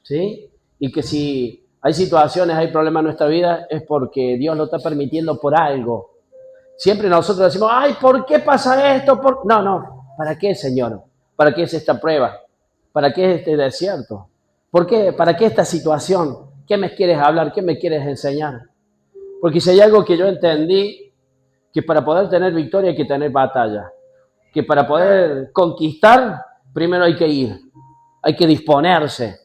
¿sí? Y que si hay situaciones, hay problemas en nuestra vida, es porque Dios lo está permitiendo por algo. Siempre nosotros decimos, ay, ¿por qué pasa esto? No, no, ¿para qué, Señor? ¿Para qué es esta prueba? ¿Para qué es este desierto? ¿Por qué? ¿Para qué esta situación? ¿Qué me quieres hablar? ¿Qué me quieres enseñar? Porque si hay algo que yo entendí, que para poder tener victoria hay que tener batalla. Que para poder conquistar, primero hay que ir, hay que disponerse.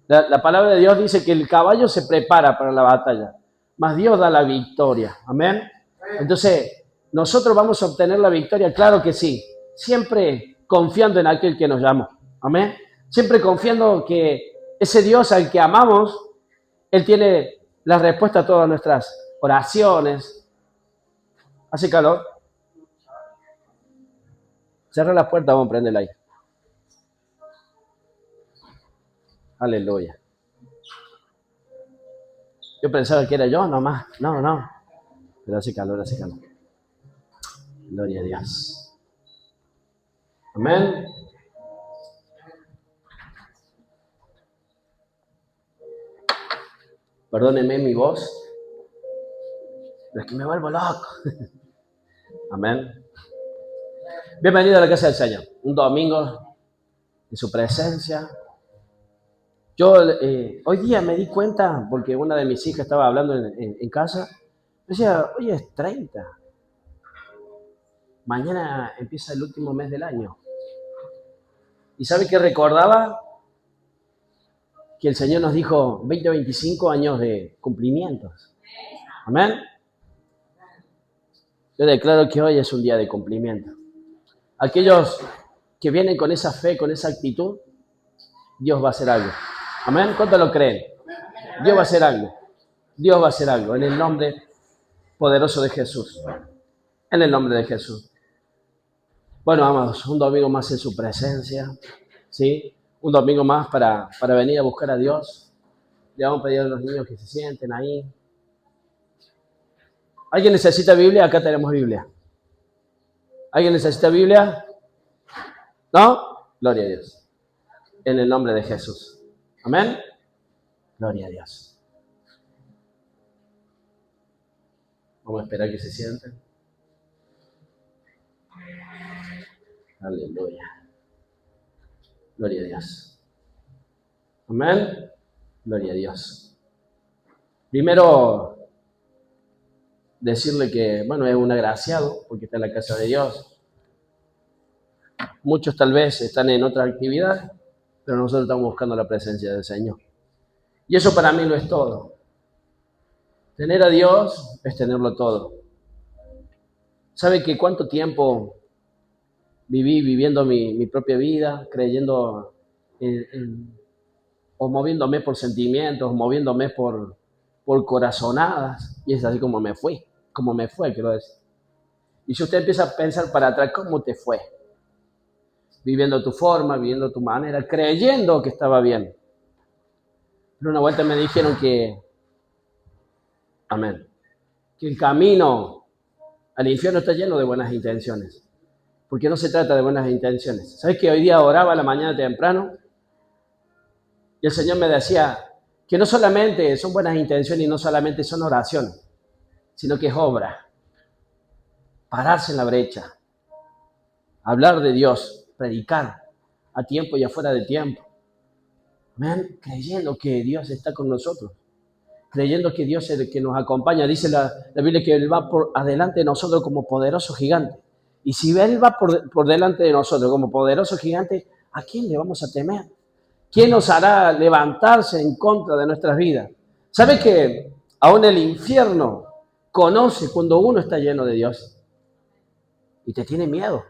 La palabra de Dios dice que el caballo se prepara para la batalla, mas Dios da la victoria. Amén. Entonces, nosotros vamos a obtener la victoria, claro que sí, siempre confiando en aquel que nos llamó. Amén. Siempre confiando que ese Dios al que amamos, Él tiene la respuesta a todas nuestras oraciones. ¿Hace calor? Cierra la puerta, vamos a prender el aire. Aleluya. Yo pensaba que era yo nomás. No, no. Pero hace calor, hace calor. Gloria a Dios. Amén. Perdónenme mi voz. Pero es que me vuelvo loco. Amén. Bienvenido a la casa del Señor. Un domingo en su presencia. Yo hoy día me di cuenta, porque una de mis hijas estaba hablando en casa, me decía, hoy es 30. Mañana empieza el último mes del año. ¿Y sabe qué recordaba? Que el Señor nos dijo 20 o 25 años de cumplimientos. Amén. Yo declaro que hoy es un día de cumplimiento. Aquellos que vienen con esa fe, con esa actitud, Dios va a hacer algo. Amén. ¿Cuántos lo creen? Dios va a hacer algo. Dios va a hacer algo en el nombre poderoso de Jesús. En el nombre de Jesús. Bueno, amados, un domingo más en su presencia. ¿Sí? Un domingo más para venir a buscar a Dios. Le vamos a pedir a los niños que se sienten ahí. ¿Alguien necesita Biblia? Acá tenemos Biblia. ¿Alguien necesita Biblia? ¿No? Gloria a Dios. En el nombre de Jesús. Amén. Gloria a Dios. Vamos a esperar que se sienten. Aleluya. Gloria a Dios. Amén. Gloria a Dios. Primero, decirle que, bueno, es un agraciado porque está en la casa de Dios. Muchos tal vez están en otra actividad, pero nosotros estamos buscando la presencia del Señor. Y eso para mí lo es todo. Tener a Dios es tenerlo todo. ¿Sabe que cuánto tiempo viví viviendo mi propia vida, creyendo o moviéndome por sentimientos, moviéndome por corazonadas? Y es así como me fue, quiero decir. Y si usted empieza a pensar para atrás, ¿cómo te fue? Viviendo tu forma, viviendo tu manera, creyendo que estaba bien. Pero una vuelta me dijeron que, amén, que el camino al infierno está lleno de buenas intenciones. Porque no se trata de buenas intenciones. ¿Sabes que hoy día oraba a la mañana temprano? Y el Señor me decía que no solamente son buenas intenciones y no solamente son oraciones, sino que es obra. Pararse en la brecha. Hablar de Dios, predicar a tiempo y afuera de tiempo. Amén. Creyendo que Dios está con nosotros. Creyendo que Dios es el que nos acompaña. Dice la Biblia que Él va por adelante de nosotros como poderoso gigante. Y si Él va por delante de nosotros como poderoso gigante, ¿a quién le vamos a temer? ¿Quién nos hará levantarse en contra de nuestras vidas? ¿Sabe que aún el infierno conoce cuando uno está lleno de Dios? Y te tiene miedo.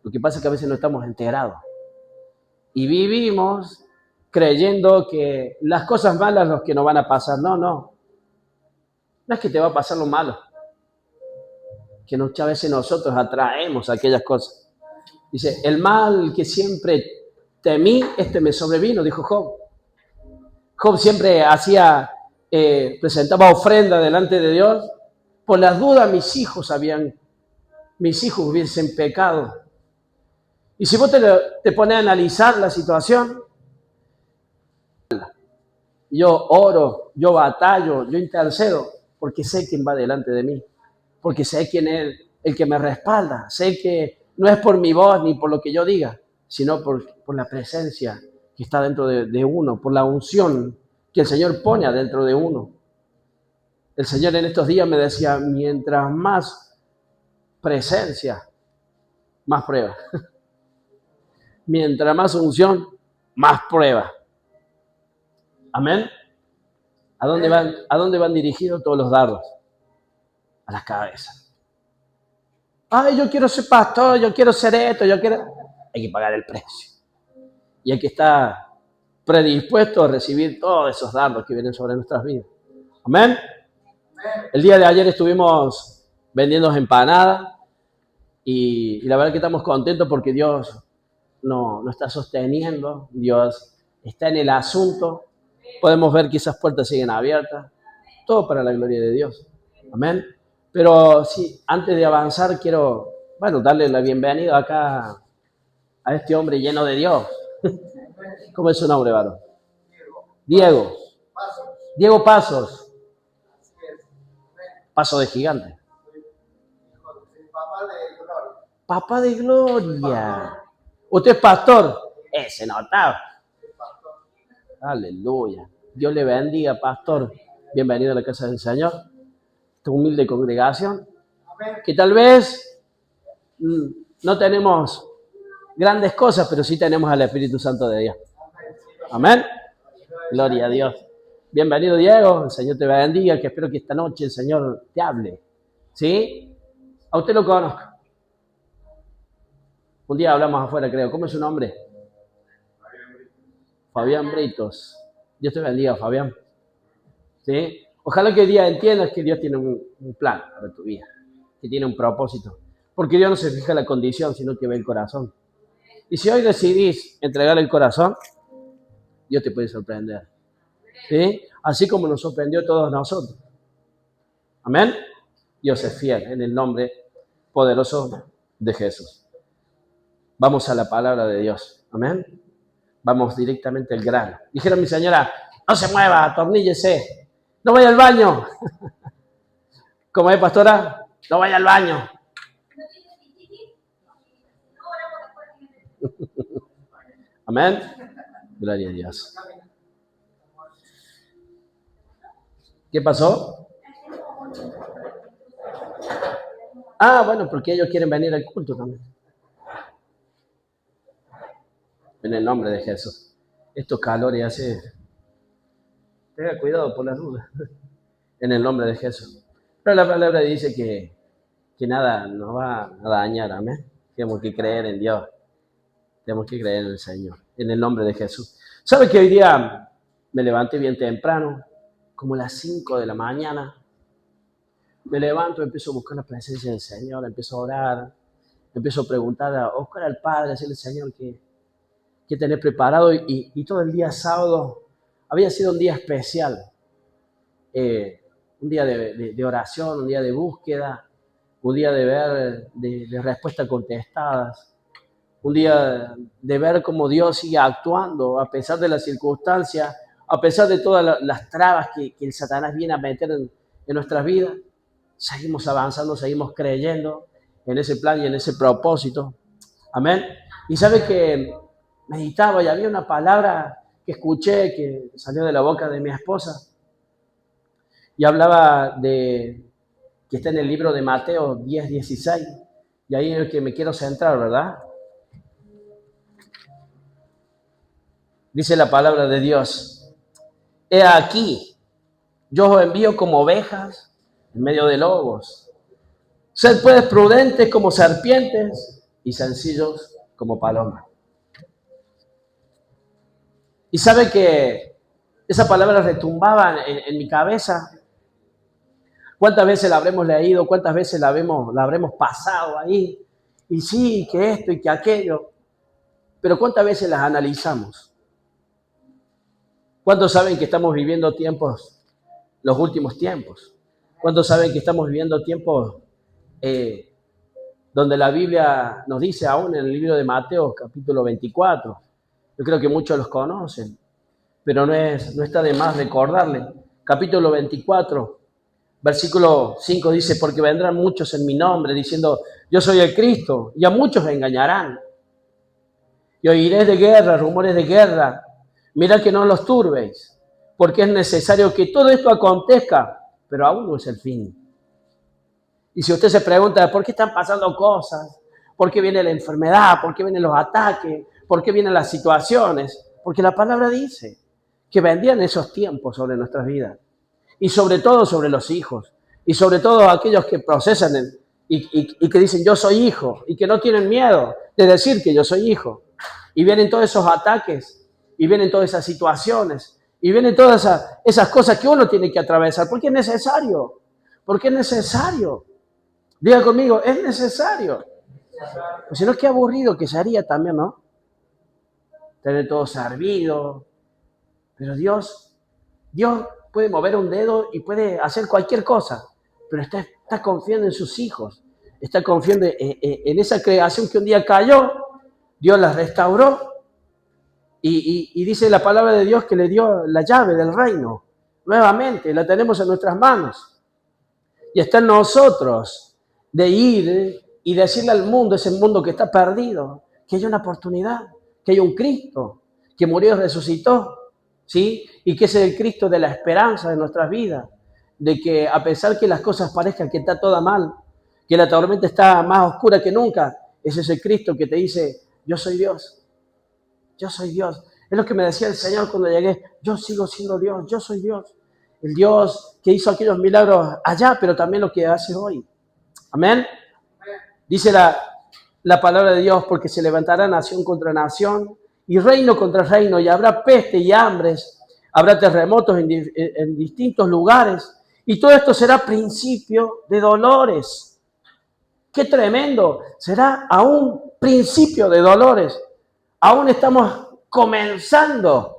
Lo que pasa es que a veces no estamos enterados. Y vivimos creyendo que las cosas malas son las que nos van a pasar. No, no. No es que te va a pasar lo malo. Que muchas veces nosotros atraemos aquellas cosas. Dice, el mal que siempre temí, me sobrevino, dijo Job. Job siempre presentaba ofrenda delante de Dios. Por las dudas mis hijos hubiesen pecado. Y si vos te pones a analizar la situación, Yo oro, yo batallo, yo intercedo, porque sé quién va delante de mí, porque sé quién es el que me respalda, sé que no es por mi voz ni por lo que yo diga, sino por la presencia que está dentro de uno, por la unción que el Señor pone adentro de uno. El Señor en estos días me decía, mientras más presencia, más prueba. Mientras más unción, más prueba. Amén. ¿A dónde van dirigidos todos los dardos? A la cabeza. Ay, yo quiero ser pastor, yo quiero ser esto, yo quiero... Hay que pagar el precio. Y hay que estar predispuesto a recibir todos esos dardos que vienen sobre nuestras vidas. Amén. El día de ayer estuvimos vendiendo empanadas y la verdad que estamos contentos porque Dios nos está sosteniendo, Dios está en el asunto. Podemos ver que esas puertas siguen abiertas. Todo para la gloria de Dios. Amén. Pero sí, antes de avanzar quiero, darle la bienvenida acá a este hombre lleno de Dios. ¿Cómo es su nombre, varón? Diego. Diego Pasos. Paso de gigante. Papá de gloria. Usted es pastor. Se notaba. Aleluya. Dios le bendiga, pastor. Bienvenido a la casa del Señor. Esta humilde congregación. Que tal vez no tenemos grandes cosas, pero sí tenemos al Espíritu Santo de Dios. Amén. Gloria a Dios. Bienvenido, Diego. El Señor te bendiga. Que espero que esta noche el Señor te hable. ¿Sí? A usted lo conozco. Un día hablamos afuera, creo. ¿Cómo es su nombre? Fabián Britos. Dios te bendiga, Fabián. ¿Sí? Ojalá que hoy día entiendas que Dios tiene un plan para tu vida, que tiene un propósito. Porque Dios no se fija en la condición, sino que ve el corazón. Y si hoy decidís entregar el corazón, Dios te puede sorprender. ¿Sí? Así como nos sorprendió a todos nosotros. Amén. Dios es fiel en el nombre poderoso de Jesús. Vamos a la palabra de Dios. Amén. Vamos directamente al grano. Dijeron mi señora, no se mueva, atorníllese. No vaya al baño. ¿Cómo es, pastora? No vaya al baño. Amén. Gloria a Dios. ¿Qué pasó? Bueno, porque ellos quieren venir al culto también. En el nombre de Jesús. Estos calores hace... Tenga cuidado por las dudas. En el nombre de Jesús. Pero la palabra dice que nada nos va a dañar. Amén. Tenemos que creer en Dios. Tenemos que creer en el Señor. En el nombre de Jesús. ¿Sabe que hoy día me levanté bien temprano? Como a las 5 de la mañana. Me levanto, empiezo a buscar la presencia del Señor, empiezo a orar, empiezo a preguntar a Oscar al Padre, a decirle, Señor, ¿qué tenés preparado? Y todo el día sábado había sido un día especial, un día de oración, un día de búsqueda, un día de ver, de respuestas contestadas, un día de ver cómo Dios sigue actuando a pesar de las circunstancias, a pesar de todas las trabas que el Satanás viene a meter en nuestras vidas. Seguimos avanzando, seguimos creyendo en ese plan y en ese propósito. Amén. Y sabe que meditaba y había una palabra que escuché que salió de la boca de mi esposa y hablaba de que está en el libro de Mateo 10:16 y ahí es el que me quiero centrar, ¿verdad? Dice la palabra de Dios: he aquí, yo os envío como ovejas en medio de lobos. Sed pues prudentes como serpientes y sencillos como palomas. Y sabe que esa palabra retumbaba en mi cabeza. ¿Cuántas veces la habremos leído? ¿Cuántas veces la habremos pasado ahí? Y sí, que esto y que aquello. Pero ¿cuántas veces las analizamos? ¿Cuántos saben que estamos viviendo tiempos, los últimos tiempos? ¿Cuántos saben que estamos viviendo tiempos donde la Biblia nos dice, aún en el libro de Mateo, capítulo 24, yo creo que muchos los conocen, pero no está de más recordarle. Capítulo 24, versículo 5 dice, porque vendrán muchos en mi nombre diciendo, yo soy el Cristo, y a muchos engañarán. Y oiréis de guerra, rumores de guerra. Mirad que no los turbéis, porque es necesario que todo esto acontezca, pero aún no es el fin. Y si usted se pregunta, ¿por qué están pasando cosas? ¿Por qué viene la enfermedad? ¿Por qué vienen los ataques? ¿Por qué vienen las situaciones? Porque la palabra dice que vendrían esos tiempos sobre nuestras vidas. Y sobre todo sobre los hijos. Y sobre todo aquellos que procesan y que dicen, yo soy hijo. Y que no tienen miedo de decir que yo soy hijo. Y vienen todos esos ataques. Y vienen todas esas situaciones. Y vienen todas esas cosas que uno tiene que atravesar. Porque es necesario. Porque es necesario. Diga conmigo, es necesario. Pues si no, qué aburrido que sería también, ¿no? Tener todo servido. Pero Dios puede mover un dedo y puede hacer cualquier cosa. Pero está confiando en sus hijos. Está confiando en esa creación que un día cayó. Dios la restauró. Y dice la palabra de Dios que le dio la llave del reino. Nuevamente, la tenemos en nuestras manos. Y está en nosotros de ir y decirle al mundo, ese mundo que está perdido, que hay una oportunidad, que hay un Cristo que murió y resucitó, ¿sí? Y que ese es el Cristo de la esperanza de nuestras vidas, de que a pesar que las cosas parezcan que está toda mal, que la tormenta está más oscura que nunca, ese es el Cristo que te dice, yo soy Dios, yo soy Dios. Es lo que me decía el Señor cuando llegué, yo sigo siendo Dios, yo soy Dios. El Dios que hizo aquellos milagros allá, pero también lo que hace hoy. Amén. Dice la palabra de Dios, porque se levantará nación contra nación y reino contra reino, y habrá peste y hambres, habrá terremotos en distintos lugares, y todo esto será principio de dolores. ¡Qué tremendo! Será aún principio de dolores. Aún estamos comenzando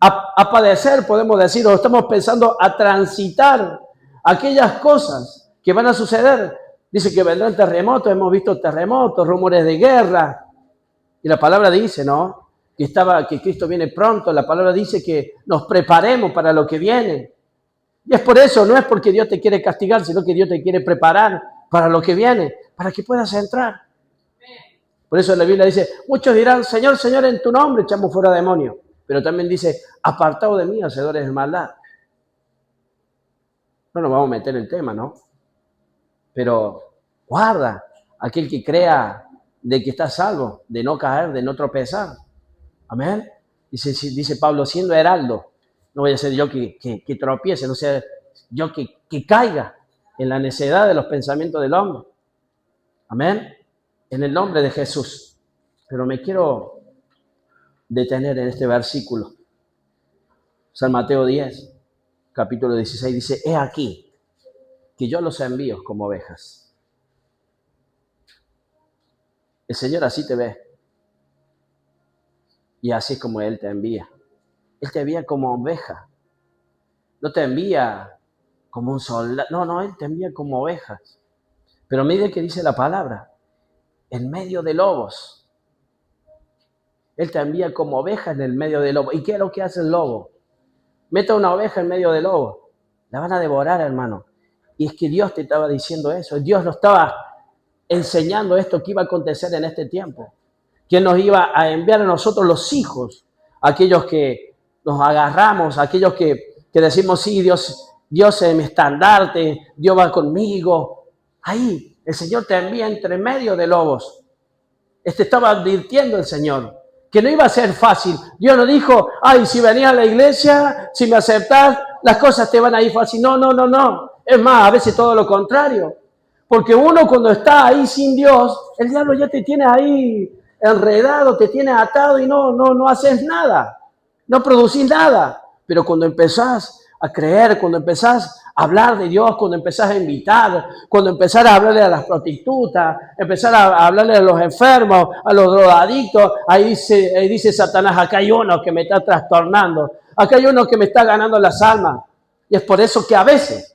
a padecer, podemos decir, o estamos pensando a transitar aquellas cosas que van a suceder. Dice que vendrán terremotos, hemos visto terremotos, rumores de guerra. Y la palabra dice, ¿no? Que Cristo viene pronto. La palabra dice que nos preparemos para lo que viene. Y es por eso, no es porque Dios te quiere castigar, sino que Dios te quiere preparar para lo que viene, para que puedas entrar. Por eso la Biblia dice, muchos dirán, Señor, Señor, en tu nombre echamos fuera demonios. Pero también dice, apartado de mí, hacedores de maldad. No nos vamos a meter en el tema, ¿no? Pero guarda aquel que crea de que está salvo, de no caer, de no tropezar. Amén. Dice Pablo, siendo heraldo, no voy a ser yo que tropiece, no sea yo que caiga en la necedad de los pensamientos del hombre. Amén. En el nombre de Jesús. Pero me quiero detener en este versículo. San Mateo 10, capítulo 16, dice, he aquí que yo los envío como ovejas. El Señor así te ve. Y así es como Él te envía. Él te envía como oveja. No te envía como un soldado. No, Él te envía como ovejas. Pero mire que dice la palabra. En medio de lobos. Él te envía como oveja en el medio de lobos. ¿Y qué es lo que hace el lobo? Mete una oveja en medio de lobos. La van a devorar, hermano. Y es que Dios te estaba diciendo eso. Dios lo estaba enseñando esto que iba a acontecer en este tiempo. Que nos iba a enviar a nosotros los hijos. Aquellos que nos agarramos, aquellos que decimos, sí, Dios es mi estandarte, Dios va conmigo. Ahí, el Señor te envía entre medio de lobos. Estaba advirtiendo el Señor que no iba a ser fácil. Dios no dijo, ay, si venís a la iglesia, si me aceptás, las cosas te van a ir fácil. No. Es más, a veces todo lo contrario. Porque uno cuando está ahí sin Dios, el diablo ya te tiene ahí enredado, te tiene atado y no haces nada. No producís nada. Pero cuando empezás a creer, cuando empezás a hablar de Dios, cuando empezás a invitar, cuando empezás a hablarle a las prostitutas, empezar a hablarle a los enfermos, a los drogadictos, ahí dice Satanás, acá hay uno que me está trastornando, acá hay uno que me está ganando las almas. Y es por eso que a veces,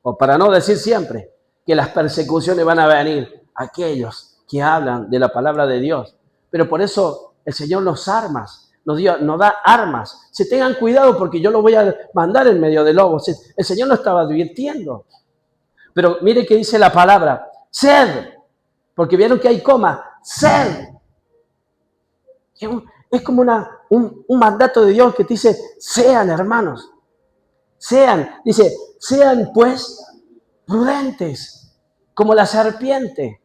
o para no decir siempre, que las persecuciones van a venir a aquellos que hablan de la palabra de Dios. Pero por eso el Señor nos arma nos da armas. Se tengan cuidado porque yo lo voy a mandar en medio de lobos. El Señor nos estaba advirtiendo. Pero mire que dice la palabra, sed, porque vieron que hay coma, sed. Es como un mandato de Dios que te dice, sean hermanos, sean, dice, sean pues prudentes, como la serpiente.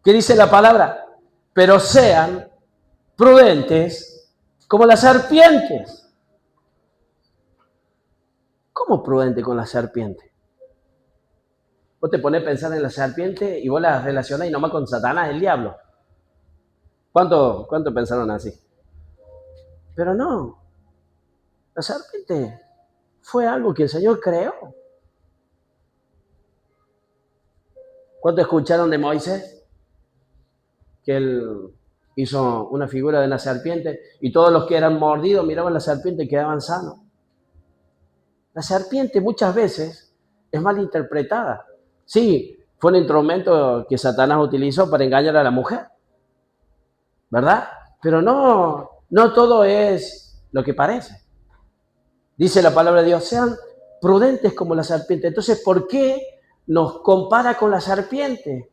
¿Qué dice la palabra? Pero sean prudentes como las serpientes. ¿Cómo prudente con la serpiente? Vos te ponés a pensar en la serpiente y vos la relacionás y nomás con Satanás, el diablo. ¿Cuánto pensaron así? Pero no. La serpiente fue algo que el Señor creó. ¿Cuánto escucharon de Moisés? Que él hizo una figura de una serpiente y todos los que eran mordidos miraban la serpiente y quedaban sanos. La serpiente muchas veces es mal interpretada. Sí, fue un instrumento que Satanás utilizó para engañar a la mujer, ¿verdad? Pero no todo es lo que parece. Dice la palabra de Dios, sean prudentes como la serpiente. Entonces, ¿por qué nos compara con la serpiente?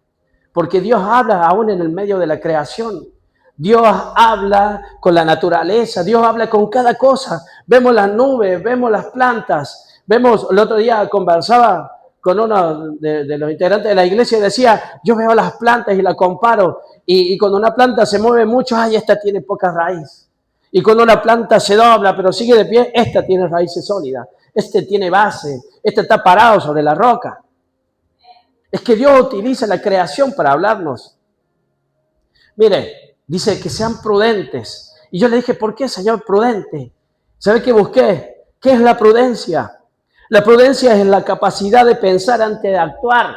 Porque Dios habla aún en el medio de la creación. Dios habla con la naturaleza, Dios habla con cada cosa. Vemos las nubes, vemos las plantas, el otro día conversaba con uno de los integrantes de la iglesia y decía, yo veo las plantas y las comparo, y cuando una planta se mueve mucho, ay, esta tiene poca raíz. Y cuando una planta se dobla pero sigue de pie, esta tiene raíces sólidas, este tiene base, este está parado sobre la roca. Es que Dios utiliza la creación para hablarnos. Mire, dice que sean prudentes. Y yo le dije, ¿por qué, Señor, prudente? ¿Sabe qué busqué? ¿Qué es la prudencia? La prudencia es la capacidad de pensar antes de actuar.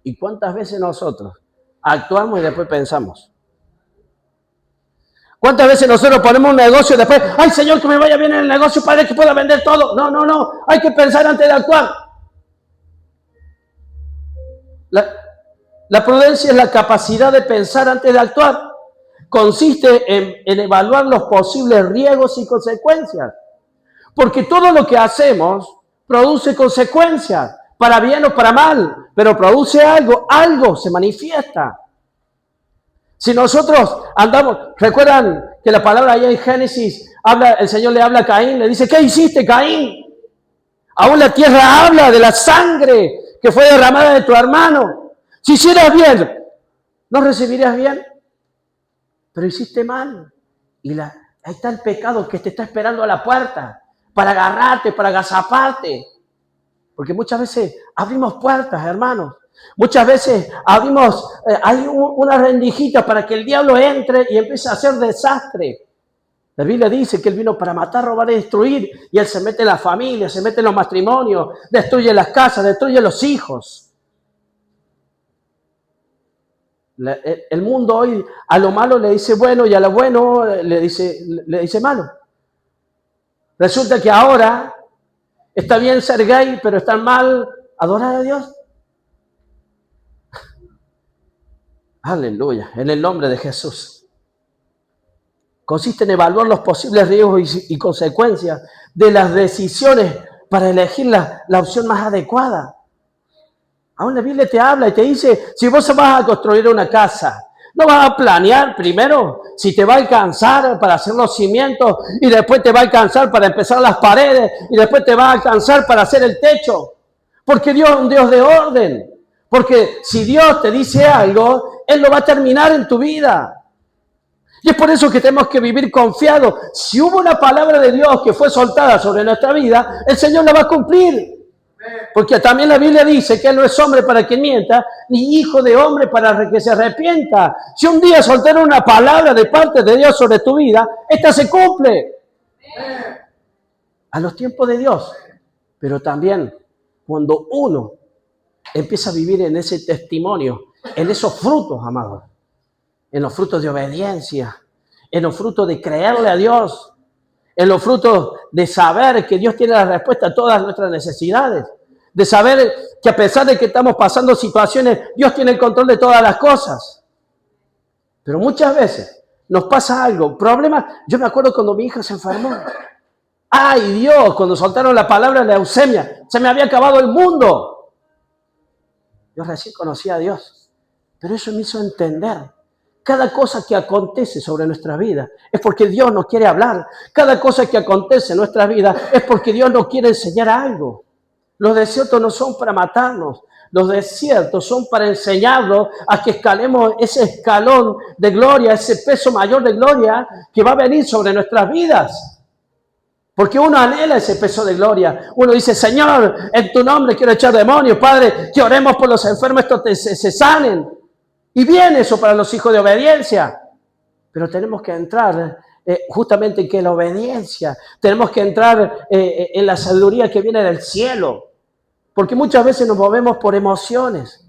¿Y cuántas veces nosotros actuamos y después pensamos? ¿Cuántas veces nosotros ponemos un negocio y después, ay, Señor, que me vaya bien en el negocio para que pueda vender todo? No. Hay que pensar antes de actuar. La prudencia es la capacidad de pensar antes de actuar. Consiste en evaluar los posibles riesgos y consecuencias. Porque todo lo que hacemos produce consecuencias, para bien o para mal, pero produce algo se manifiesta. Si nosotros andamos, recuerdan que la palabra allá en Génesis, el Señor le habla a Caín, le dice, ¿qué hiciste, Caín? Aún la tierra habla de la sangre que fue derramada de tu hermano. Si hicieras bien, ¿no recibirías bien? Pero hiciste mal. Y ahí está el pecado que te está esperando a la puerta para agarrarte, para agazaparte. Porque muchas veces abrimos puertas, hermanos. Muchas veces hay una rendijita para que el diablo entre y empiece a hacer desastre. La Biblia dice que Él vino para matar, robar y destruir. Y Él se mete en la familia, se mete en los matrimonios, destruye las casas, destruye los hijos. El mundo hoy a lo malo le dice bueno y a lo bueno le dice malo. Resulta que ahora está bien ser gay, pero está mal adorar a Dios. Aleluya, en el nombre de Jesús. Consiste en evaluar los posibles riesgos y consecuencias de las decisiones para elegir la opción más adecuada. Aún la Biblia te habla y te dice, si vos vas a construir una casa, no vas a planear primero si te va a alcanzar para hacer los cimientos y después te va a alcanzar para empezar las paredes y después te va a alcanzar para hacer el techo. Porque Dios es un Dios de orden. Porque si Dios te dice algo, Él lo va a terminar en tu vida. Y es por eso que tenemos que vivir confiados. Si hubo una palabra de Dios que fue soltada sobre nuestra vida, el Señor la va a cumplir. Porque también la Biblia dice que Él no es hombre para que mienta, ni hijo de hombre para que se arrepienta. Si un día soltaron una palabra de parte de Dios sobre tu vida, esta se cumple. A los tiempos de Dios. Pero también cuando uno empieza a vivir en ese testimonio, en esos frutos, amados, en los frutos de obediencia, en los frutos de creerle a Dios, en los frutos de saber que Dios tiene la respuesta a todas nuestras necesidades, de saber que a pesar de que estamos pasando situaciones, Dios tiene el control de todas las cosas. Pero muchas veces nos pasa algo, problemas. Yo me acuerdo cuando mi hija se enfermó. ¡Ay, Dios! Cuando soltaron la palabra leucemia, se me había acabado el mundo. Yo recién conocía a Dios, pero eso me hizo entender. Cada cosa que acontece sobre nuestra vida es porque Dios nos quiere hablar. Cada cosa que acontece en nuestra vida es porque Dios nos quiere enseñar algo. Los desiertos no son para matarnos. Los desiertos son para enseñarnos a que escalemos ese escalón de gloria, ese peso mayor de gloria que va a venir sobre nuestras vidas. Porque uno anhela ese peso de gloria. Uno dice, Señor, en tu nombre quiero echar demonios. Padre, que oremos por los enfermos, estos se sanen. Y viene eso para los hijos de obediencia. Pero tenemos que entrar justamente en que la obediencia. Tenemos que entrar en la sabiduría que viene del cielo. Porque muchas veces nos movemos por emociones.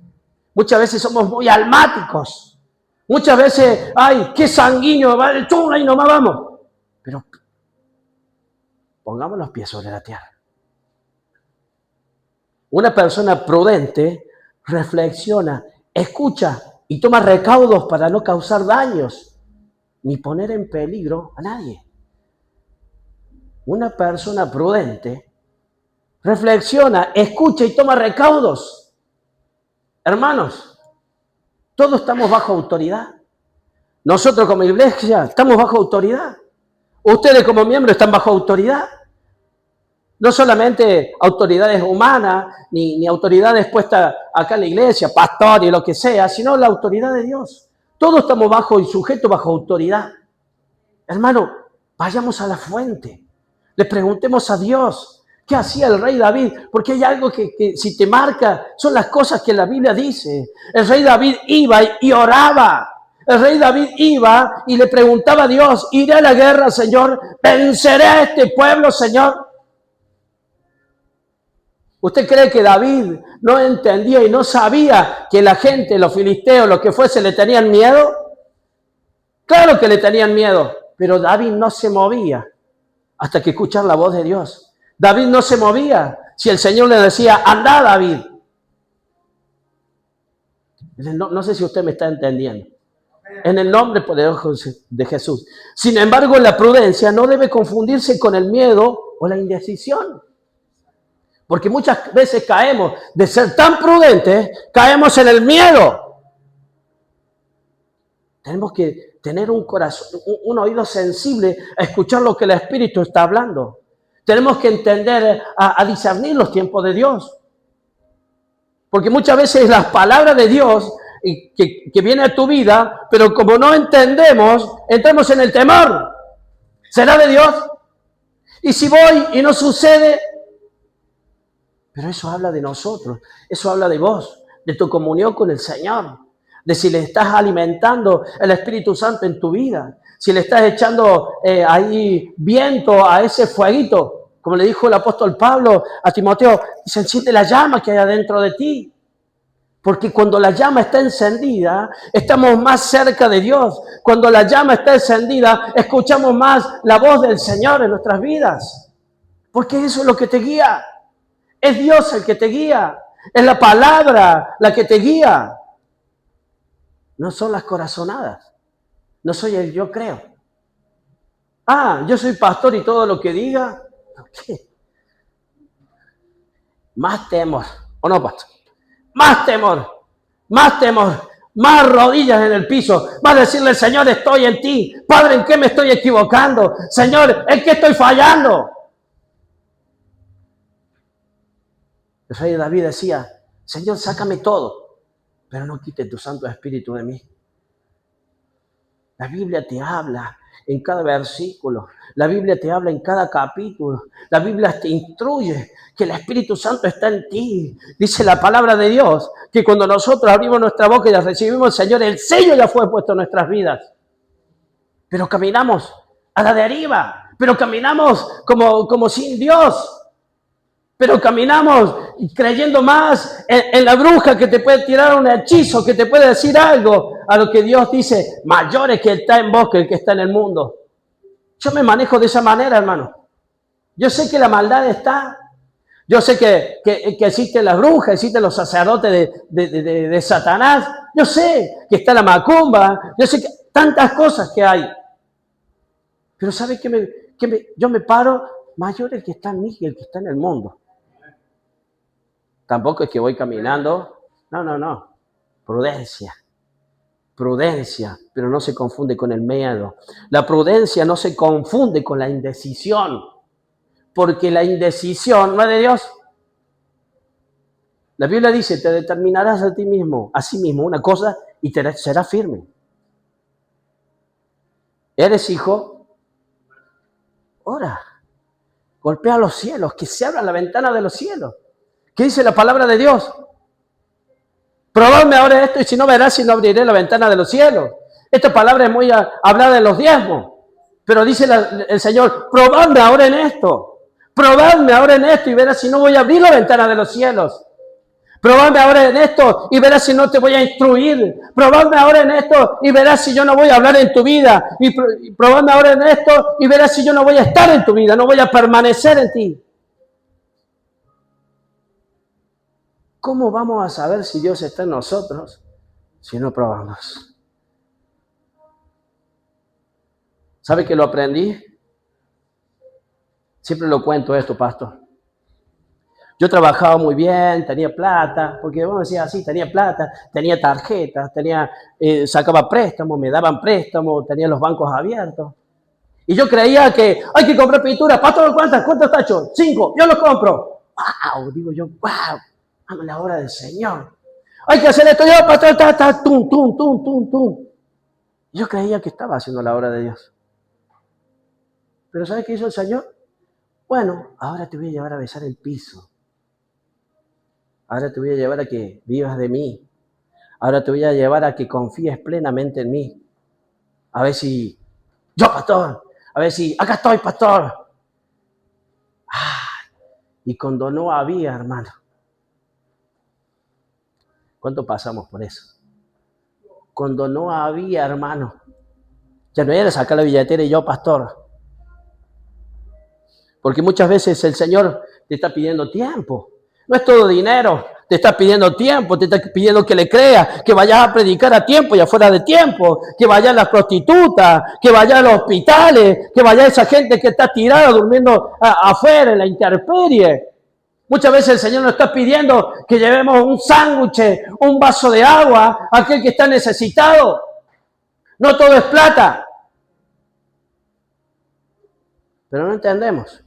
Muchas veces somos muy almáticos. Muchas veces, ay, qué sanguíneo, vale, chum, ahí nomás vamos. Pero pongamos los pies sobre la tierra. Una persona prudente reflexiona, escucha y toma recaudos para no causar daños ni poner en peligro a nadie. Una persona prudente reflexiona, escucha y toma recaudos. Hermanos, todos estamos bajo autoridad. Nosotros como iglesia estamos bajo autoridad. Ustedes como miembros están bajo autoridad. No solamente autoridades humanas, ni autoridades puestas acá en la iglesia, pastor y lo que sea, sino la autoridad de Dios. Todos estamos bajo y sujetos bajo autoridad. Hermano, vayamos a la fuente. Le preguntemos a Dios, ¿qué hacía el rey David? Porque hay algo que si te marca, son las cosas que la Biblia dice. El rey David iba y oraba. El rey David iba y le preguntaba a Dios, ¿iré a la guerra, Señor? ¿Venceré a este pueblo, Señor? ¿Usted cree que David no entendía y no sabía que la gente, los filisteos, lo que fuese, le tenían miedo? Claro que le tenían miedo, pero David no se movía hasta que escuchara la voz de Dios. David no se movía si el Señor le decía, anda David. No sé si usted me está entendiendo. En el nombre poderoso de Jesús. Sin embargo, la prudencia no debe confundirse con el miedo o la indecisión. Porque muchas veces caemos de ser tan prudentes, caemos en el miedo. Tenemos que tener un corazón, un oído sensible a escuchar lo que el Espíritu está hablando. Tenemos que entender a discernir los tiempos de Dios. Porque muchas veces las palabras de Dios que vienen a tu vida, pero como no entendemos, entramos en el temor. ¿Será de Dios? Y si voy y no sucede. Pero eso habla de nosotros, eso habla de vos, de tu comunión con el Señor, de si le estás alimentando el Espíritu Santo en tu vida, si le estás echando ahí viento a ese fueguito, como le dijo el apóstol Pablo a Timoteo, se enciende la llama que hay adentro de ti. Porque cuando la llama está encendida, estamos más cerca de Dios. Cuando la llama está encendida, escuchamos más la voz del Señor en nuestras vidas. Porque eso es lo que te guía. Es Dios el que te guía. Es la palabra la que te guía. No son las corazonadas. No soy el yo creo. Ah, yo soy pastor y todo lo que diga. ¿Qué? Más temor. ¿O no, pastor? Más temor. Más temor. Más rodillas en el piso. Más decirle, Señor, estoy en ti. Padre, ¿en qué me estoy equivocando? Señor, ¿en qué estoy fallando? El rey David decía, Señor, sácame todo, pero no quite tu Santo Espíritu de mí. La Biblia te habla en cada versículo. La Biblia te habla en cada capítulo. La Biblia te instruye que el Espíritu Santo está en ti. Dice la palabra de Dios que cuando nosotros abrimos nuestra boca y la recibimos, Señor, el sello ya fue puesto en nuestras vidas. Pero caminamos a la deriva. Pero caminamos como sin Dios. Pero caminamos creyendo más en la bruja que te puede tirar un hechizo, que te puede decir algo, a lo que Dios dice, mayor es que está en vos que el que está en el mundo. Yo me manejo de esa manera, hermano. Yo sé que la maldad está. Yo sé que existen las brujas, existen los sacerdotes de Satanás. Yo sé que está la macumba. Yo sé que tantas cosas que hay. Pero ¿sabe qué? Yo me paro, mayor el que está en mí que el que está en el mundo. Tampoco es que voy caminando. No. Prudencia. Prudencia, pero no se confunde con el miedo. La prudencia no se confunde con la indecisión, porque la indecisión no es de Dios. La Biblia dice, te determinarás a sí mismo una cosa y te serás firme. ¿Eres hijo? Ora. Golpea los cielos, que se abra la ventana de los cielos. ¿Qué dice la palabra de Dios? Probadme ahora esto y si no verás si no abriré la ventana de los cielos. Esta palabra es muy hablada de los diezmos. Pero dice el Señor, probadme ahora en esto. Probadme ahora en esto y verás si no voy a abrir la ventana de los cielos. Probadme ahora en esto y verás si no te voy a instruir. Probadme ahora en esto y verás si yo no voy a hablar en tu vida. Y probadme ahora en esto y verás si yo no voy a estar en tu vida, no voy a permanecer en ti. ¿Cómo vamos a saber si Dios está en nosotros si no probamos? ¿Sabe que lo aprendí? Siempre lo cuento esto, pastor. Yo trabajaba muy bien, tenía plata, porque vos decías así, tenía plata, tenía tarjetas, sacaba préstamos, me daban préstamos, tenía los bancos abiertos. Y yo creía que hay que comprar pintura. Pastor, ¿cuántos tachos? 5, yo los compro. ¡Wow! Digo yo, ¡wow! Dame la obra del Señor. Hay que hacer esto, yo, pastor, tum. Yo creía que estaba haciendo la obra de Dios. Pero ¿sabes qué hizo el Señor? Bueno, ahora te voy a llevar a besar el piso. Ahora te voy a llevar a que vivas de mí. Ahora te voy a llevar a que confíes plenamente en mí. A ver si, yo pastor, a ver si, acá estoy pastor. Y cuando no había, hermano. ¿Cuánto pasamos por eso? Cuando no había, hermano. Ya no era sacar la billetera y yo pastor. Porque muchas veces el Señor te está pidiendo tiempo. No es todo dinero. Te está pidiendo tiempo, te está pidiendo que le creas, que vayas a predicar a tiempo y afuera de tiempo, que vayas a las prostitutas, que vayas a los hospitales, que vayas a esa gente que está tirada durmiendo afuera en la intemperie. Muchas veces el Señor nos está pidiendo que llevemos un sándwich, un vaso de agua a aquel que está necesitado. No todo es plata. Pero no entendemos.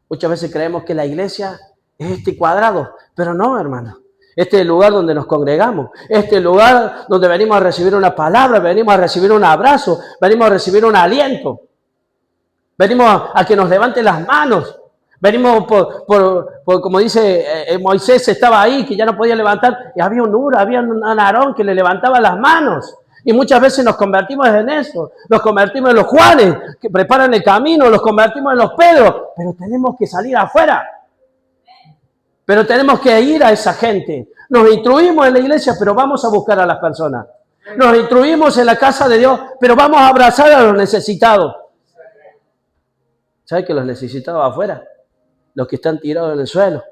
Muchas veces creemos que la iglesia es este cuadrado, pero no, hermano. Este es el lugar donde nos congregamos. Este es el lugar donde venimos a recibir una palabra, venimos a recibir un abrazo, venimos a recibir un aliento. Venimos a que nos levanten las manos. Venimos por como dice Moisés estaba ahí, que ya no podía levantar, y había un Ura, había un Aarón que le levantaba las manos. Y muchas veces nos convertimos en eso, nos convertimos en los Juanes, que preparan el camino, nos convertimos en los Pedros, pero tenemos que salir afuera. Pero tenemos que ir a esa gente. Nos instruimos en la iglesia, pero vamos a buscar a las personas. Nos instruimos en la casa de Dios, pero vamos a abrazar a los necesitados. ¿Sabe que los necesitados afuera? Los que están tirados en el suelo.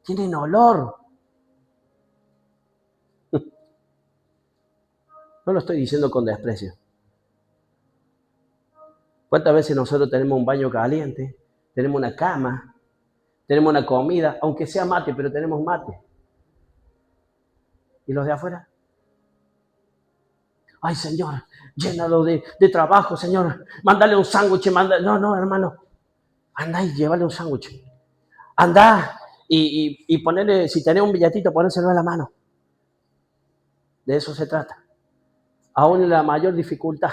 Tienen olor. No lo estoy diciendo con desprecio. ¿Cuántas veces nosotros tenemos un baño caliente? Tenemos una cama. Tenemos una comida, aunque sea mate, pero tenemos mate. ¿Y los de afuera? Ay, Señor, llénalo de trabajo, Señor. Mándale un sándwich. No, hermano. Andá y llévale un sándwich. Andá y ponerle, si tenés un billetito, ponérselo en la mano. De eso se trata. Aún en la mayor dificultad.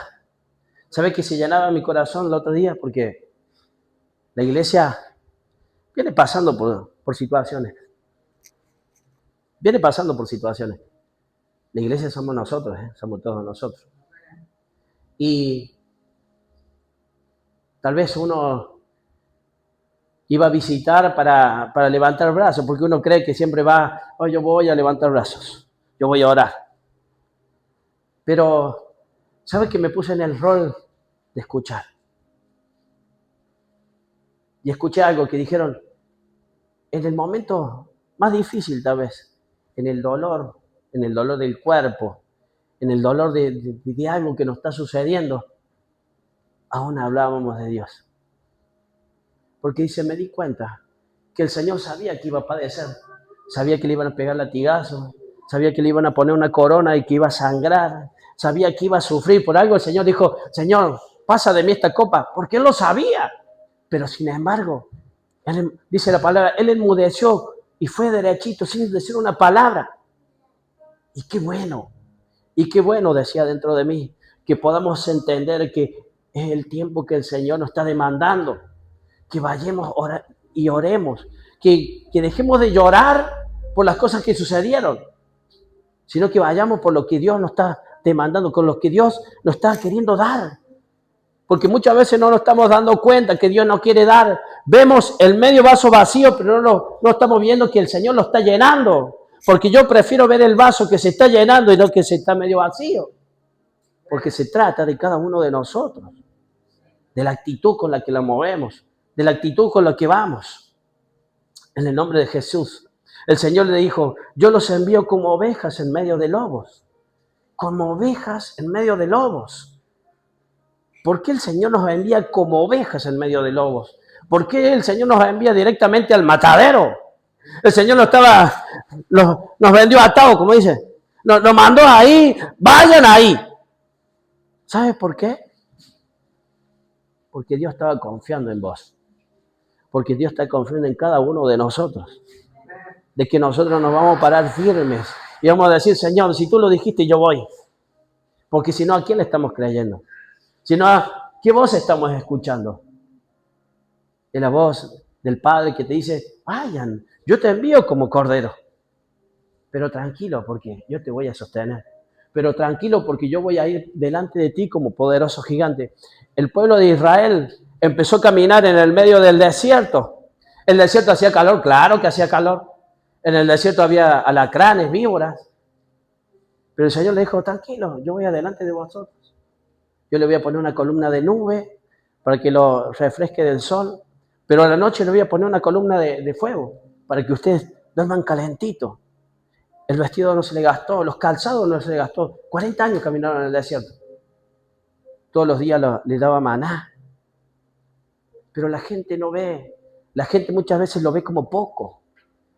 ¿Sabes que se llenaba mi corazón el otro día? Porque la iglesia viene pasando por situaciones. Viene pasando por situaciones. La iglesia somos nosotros, somos todos nosotros. Y tal vez uno iba a visitar para levantar brazos, porque uno cree que siempre va, yo voy a levantar brazos, yo voy a orar. Pero, ¿sabes que me puse en el rol de escuchar? Y escuché algo que dijeron, en el momento más difícil tal vez, en el dolor del cuerpo, en el dolor de algo que nos está sucediendo, aún hablábamos de Dios. Porque dice, me di cuenta que el Señor sabía que iba a padecer, sabía que le iban a pegar latigazos, sabía que le iban a poner una corona y que iba a sangrar, sabía que iba a sufrir. Por algo el Señor dijo, Señor, pasa de mí esta copa, porque Él lo sabía. Pero sin embargo, dice la palabra, Él enmudeció y fue derechito sin decir una palabra. Y qué bueno, decía dentro de mí, que podamos entender que es el tiempo que el Señor nos está demandando, que vayamos y oremos, que dejemos de llorar por las cosas que sucedieron, sino que vayamos por lo que Dios nos está demandando, con lo que Dios nos está queriendo dar. Porque muchas veces no nos estamos dando cuenta que Dios nos quiere dar. Vemos el medio vaso vacío, pero no estamos viendo que el Señor lo está llenando. Porque yo prefiero ver el vaso que se está llenando y no que se está medio vacío. Porque se trata de cada uno de nosotros, de la actitud con la que la movemos, de la actitud con la que vamos. En el nombre de Jesús, el Señor le dijo, yo los envío como ovejas en medio de lobos. Como ovejas en medio de lobos. ¿Por qué el Señor nos envía como ovejas en medio de lobos? ¿Por qué el Señor nos envía directamente al matadero? El Señor nos vendió atados, como dice. Nos mandó ahí, vayan ahí. ¿Sabes por qué? Porque Dios estaba confiando en vos. Porque Dios está confiando en cada uno de nosotros. De que nosotros nos vamos a parar firmes. Y vamos a decir, Señor, si tú lo dijiste, yo voy. Porque si no, ¿a quién le estamos creyendo? Sino ¿qué voz estamos escuchando? Es la voz del Padre que te dice, vayan, yo te envío como cordero. Pero tranquilo, porque yo te voy a sostener. Pero tranquilo, porque yo voy a ir delante de ti como poderoso gigante. El pueblo de Israel empezó a caminar en el medio del desierto. ¿El desierto hacía calor? Claro que hacía calor. En el desierto había alacranes, víboras. Pero el Señor le dijo, tranquilo, yo voy adelante de vosotros. Yo le voy a poner una columna de nube para que lo refresque del sol. Pero a la noche le voy a poner una columna de fuego para que ustedes duerman calentito. El vestido no se le gastó, los calzados no se le gastó. 40 años caminaron en el desierto. Todos los días le daba maná. Pero la gente no ve. La gente muchas veces lo ve como poco.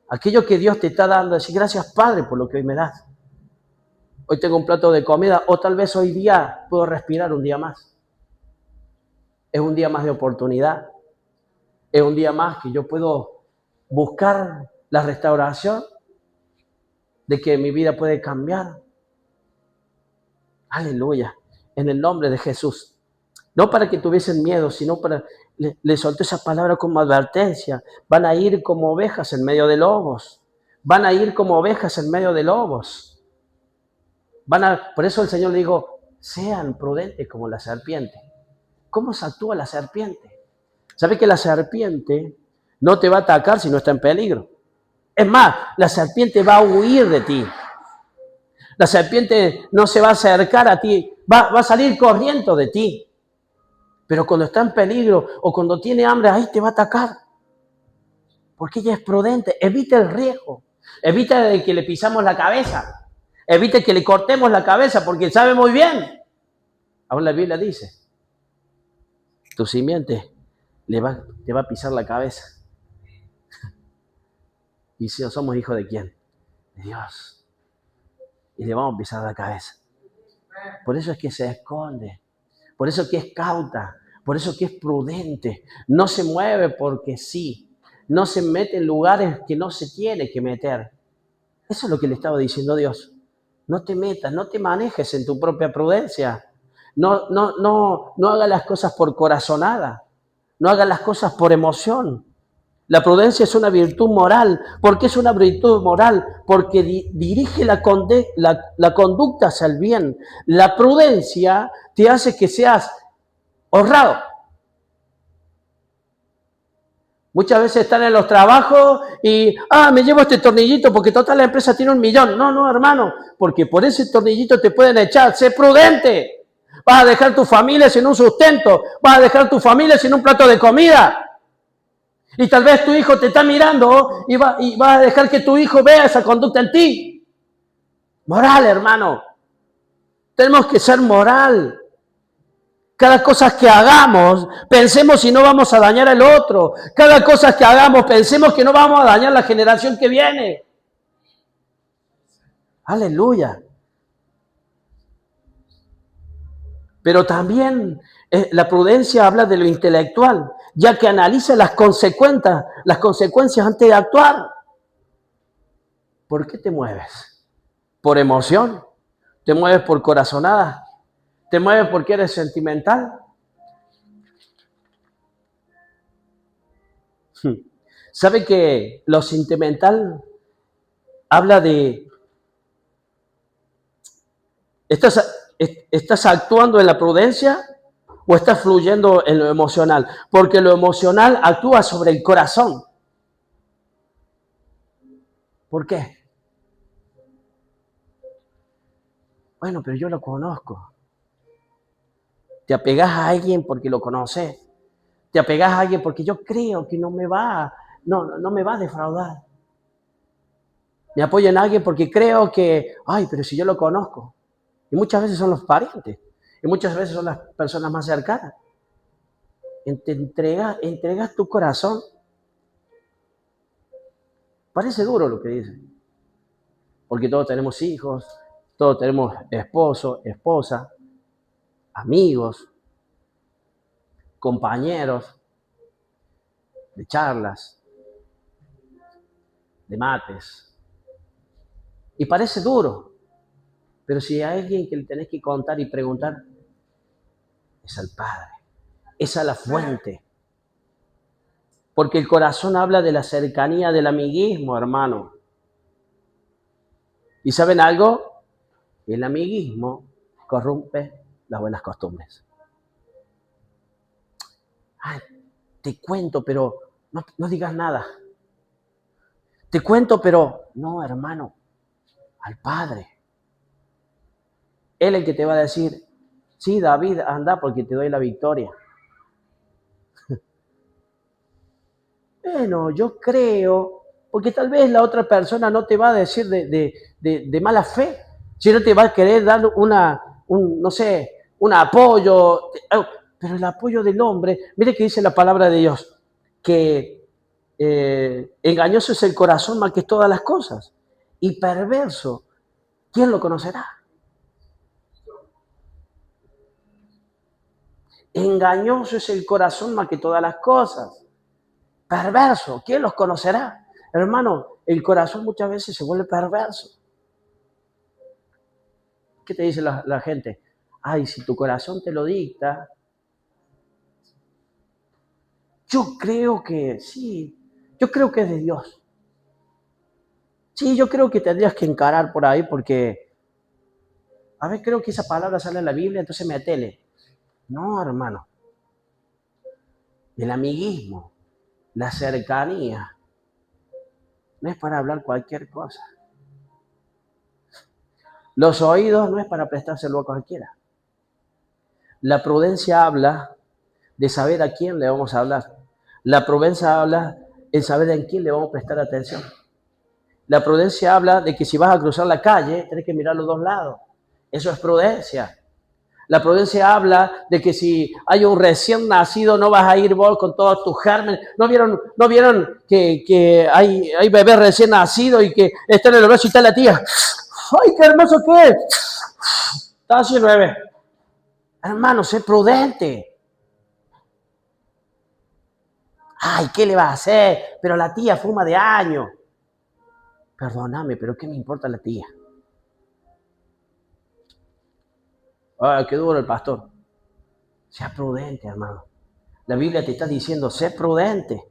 Aquello que Dios te está dando, decir gracias Padre por lo que hoy me das. Hoy tengo un plato de comida o tal vez hoy día puedo respirar un día más. Es un día más de oportunidad. Es un día más que yo puedo buscar la restauración de que mi vida puede cambiar. Aleluya. En el nombre de Jesús. No para que tuviesen miedo, sino para... Le solté esa palabra como advertencia. Van a ir como ovejas en medio de lobos. Van a ir como ovejas en medio de lobos. Por eso el Señor le dijo, sean prudentes como la serpiente. ¿Cómo se actúa la serpiente? ¿Sabe que la serpiente no te va a atacar si no está en peligro? Es más, la serpiente va a huir de ti. La serpiente no se va a acercar a ti, va a salir corriendo de ti. Pero cuando está en peligro o cuando tiene hambre, ahí te va a atacar. Porque ella es prudente, evita el riesgo, evita de que le pisamos la cabeza. Evite que le cortemos la cabeza porque sabe muy bien. Aún la Biblia dice, tu simiente te va a pisar la cabeza. Y si no somos hijos de quién? De Dios. Y le vamos a pisar la cabeza. Por eso es que se esconde. Por eso es que es cauta. Por eso es que es prudente. No se mueve porque sí. No se mete en lugares que no se tiene que meter. Eso es lo que le estaba diciendo Dios. No te metas, no te manejes en tu propia prudencia. No hagas las cosas por corazonada. No hagas las cosas por emoción. La prudencia es una virtud moral. ¿Por qué es una virtud moral? Porque dirige la conducta hacia el bien. La prudencia te hace que seas honrado. Muchas veces están en los trabajos y, me llevo este tornillito porque total la empresa tiene 1 millón. No, hermano, porque por ese tornillito te pueden echar. Sé prudente. Vas a dejar tu familia sin un sustento. Vas a dejar tu familia sin un plato de comida. Y tal vez tu hijo te está mirando y vas a dejar que tu hijo vea esa conducta en ti. Moral, hermano. Tenemos que ser moral. Cada cosa que hagamos, pensemos si no vamos a dañar al otro. Cada cosa que hagamos, pensemos que no vamos a dañar la generación que viene. Aleluya. Pero también la prudencia habla de lo intelectual, ya que analiza las consecuencias antes de actuar. ¿Por qué te mueves? ¿Por emoción? ¿Te mueves por corazonada? ¿Te mueves porque eres sentimental? ¿Sabe que lo sentimental habla de... ¿Estás actuando en la prudencia o estás fluyendo en lo emocional? Porque lo emocional actúa sobre el corazón. ¿Por qué? Bueno, pero yo lo conozco. Te apegás a alguien porque lo conoces. Te apegás a alguien porque yo creo que no me va a defraudar. Me apoyo en alguien porque creo que, ay, pero si yo lo conozco. Y muchas veces son los parientes. Y muchas veces son las personas más cercanas. Te entregas tu corazón. Parece duro lo que dice. Porque todos tenemos hijos, todos tenemos esposo, esposa, amigos, compañeros de charlas, de mates. Y parece duro. Pero si hay alguien que le tenés que contar y preguntar, es al Padre. Es a la fuente. Porque el corazón habla de la cercanía, del amiguismo, hermano. ¿Y saben algo? El amiguismo corrompe las buenas costumbres. Ay, te cuento, pero no digas nada. Te cuento, pero no, hermano, al Padre. Él es el que te va a decir, sí, David, anda porque te doy la victoria. Bueno, yo creo, porque tal vez la otra persona no te va a decir de mala fe, sino te va a querer dar no sé, un apoyo, pero el apoyo del hombre, mire que dice la palabra de Dios, que engañoso es el corazón más que todas las cosas, y perverso, ¿quién lo conocerá? Engañoso es el corazón más que todas las cosas. Perverso, ¿quién los conocerá? Hermano, el corazón muchas veces se vuelve perverso. ¿Qué te dice la gente? Ay, si tu corazón te lo dicta. Yo creo que sí, yo creo que es de Dios. Sí, yo creo que tendrías que encarar por ahí porque, a ver, creo que esa palabra sale en la Biblia, entonces métele. No, hermano. El amiguismo, la cercanía, no es para hablar cualquier cosa. Los oídos no es para prestárselo a cualquiera. La prudencia habla de saber a quién le vamos a hablar. La prudencia habla en saber en quién le vamos a prestar atención. La prudencia habla de que si vas a cruzar la calle, tenés que mirar los dos lados. Eso es prudencia. La prudencia habla de que si hay un recién nacido, no vas a ir vos con todos tus gérmenes. ¿No vieron que hay bebés recién nacidos y que están en el brazo y está la tía? ¡Ay, qué hermoso que es! Está así el bebé. Hermano, sé prudente. Ay, ¿qué le va a hacer? Pero la tía fuma de años. Perdóname, pero ¿qué me importa la tía? Ay, qué duro el pastor. Sea prudente, hermano. La Biblia te está diciendo, sé prudente.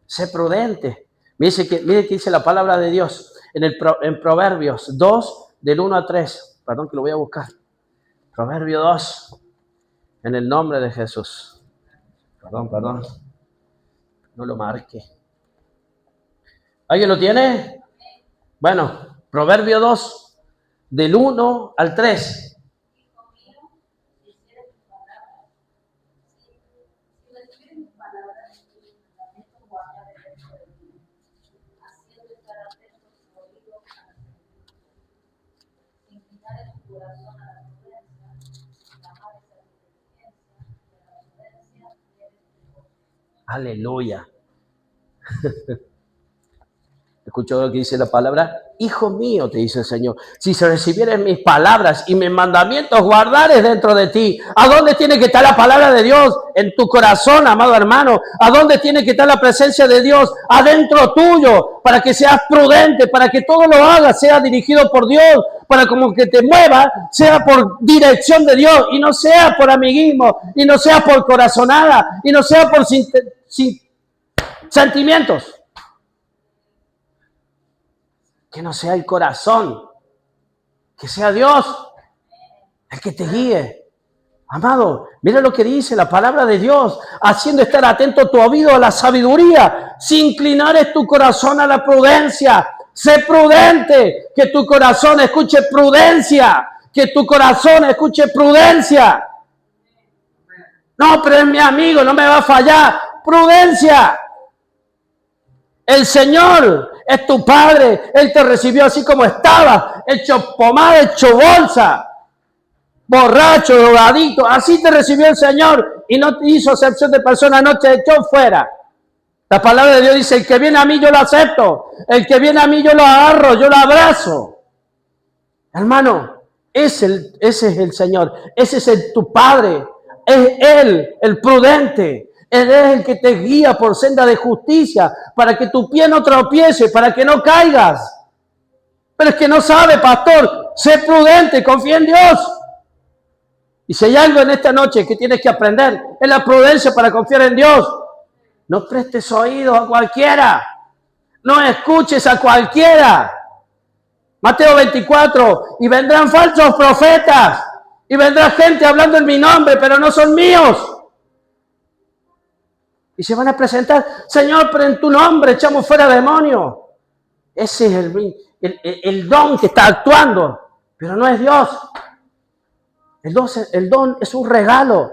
Sé prudente. Mire que dice la palabra de Dios en Proverbios 2, del 1 a 3. Perdón que lo voy a buscar. Proverbio 2, en el nombre de Jesús. Perdón. No lo marque. ¿Alguien lo tiene? Bueno, Proverbio 2, del 1 al 3. Aleluya. Escucho lo que dice la palabra. Hijo mío, te dice el Señor, si se recibieres mis palabras y mis mandamientos guardares dentro de ti. ¿A dónde tiene que estar la palabra de Dios? En tu corazón, amado hermano. ¿A dónde tiene que estar la presencia de Dios? Adentro tuyo, para que seas prudente, para que todo lo hagas sea dirigido por Dios, para como que te mueva, sea por dirección de Dios, y no sea por amiguismo, y no sea por corazonada, y no sea por sentimientos. Que no sea el corazón, que sea Dios el que te guíe. Amado, mira lo que dice la palabra de Dios, haciendo estar atento tu oído a la sabiduría, si inclinares tu corazón a la prudencia. Sé prudente, que tu corazón escuche prudencia, que tu corazón escuche prudencia. No, pero es mi amigo, no me va a fallar. Prudencia. El Señor es tu Padre. Él te recibió así como estaba, hecho pomada, hecho bolsa, borracho, drogadito. Así te recibió el Señor y no te hizo acepción de persona, no te echó fuera. La palabra de Dios dice, el que viene a mí yo lo acepto, el que viene a mí yo lo agarro, yo lo abrazo. Hermano, ese es el Señor, ese es tu Padre, es Él, el prudente. Él es el que te guía por senda de justicia, para que tu pie no tropiece, para que no caigas. Pero es que no sabe, pastor, sé prudente, confía en Dios. Y si hay algo en esta noche que tienes que aprender, es la prudencia para confiar en Dios. No prestes oídos a cualquiera, no escuches a cualquiera. Mateo 24, y vendrán falsos profetas, y vendrá gente hablando en mi nombre, pero no son míos. Y se van a presentar, Señor, pero en tu nombre echamos fuera demonios. Ese es el don que está actuando, pero no es Dios. El don es un regalo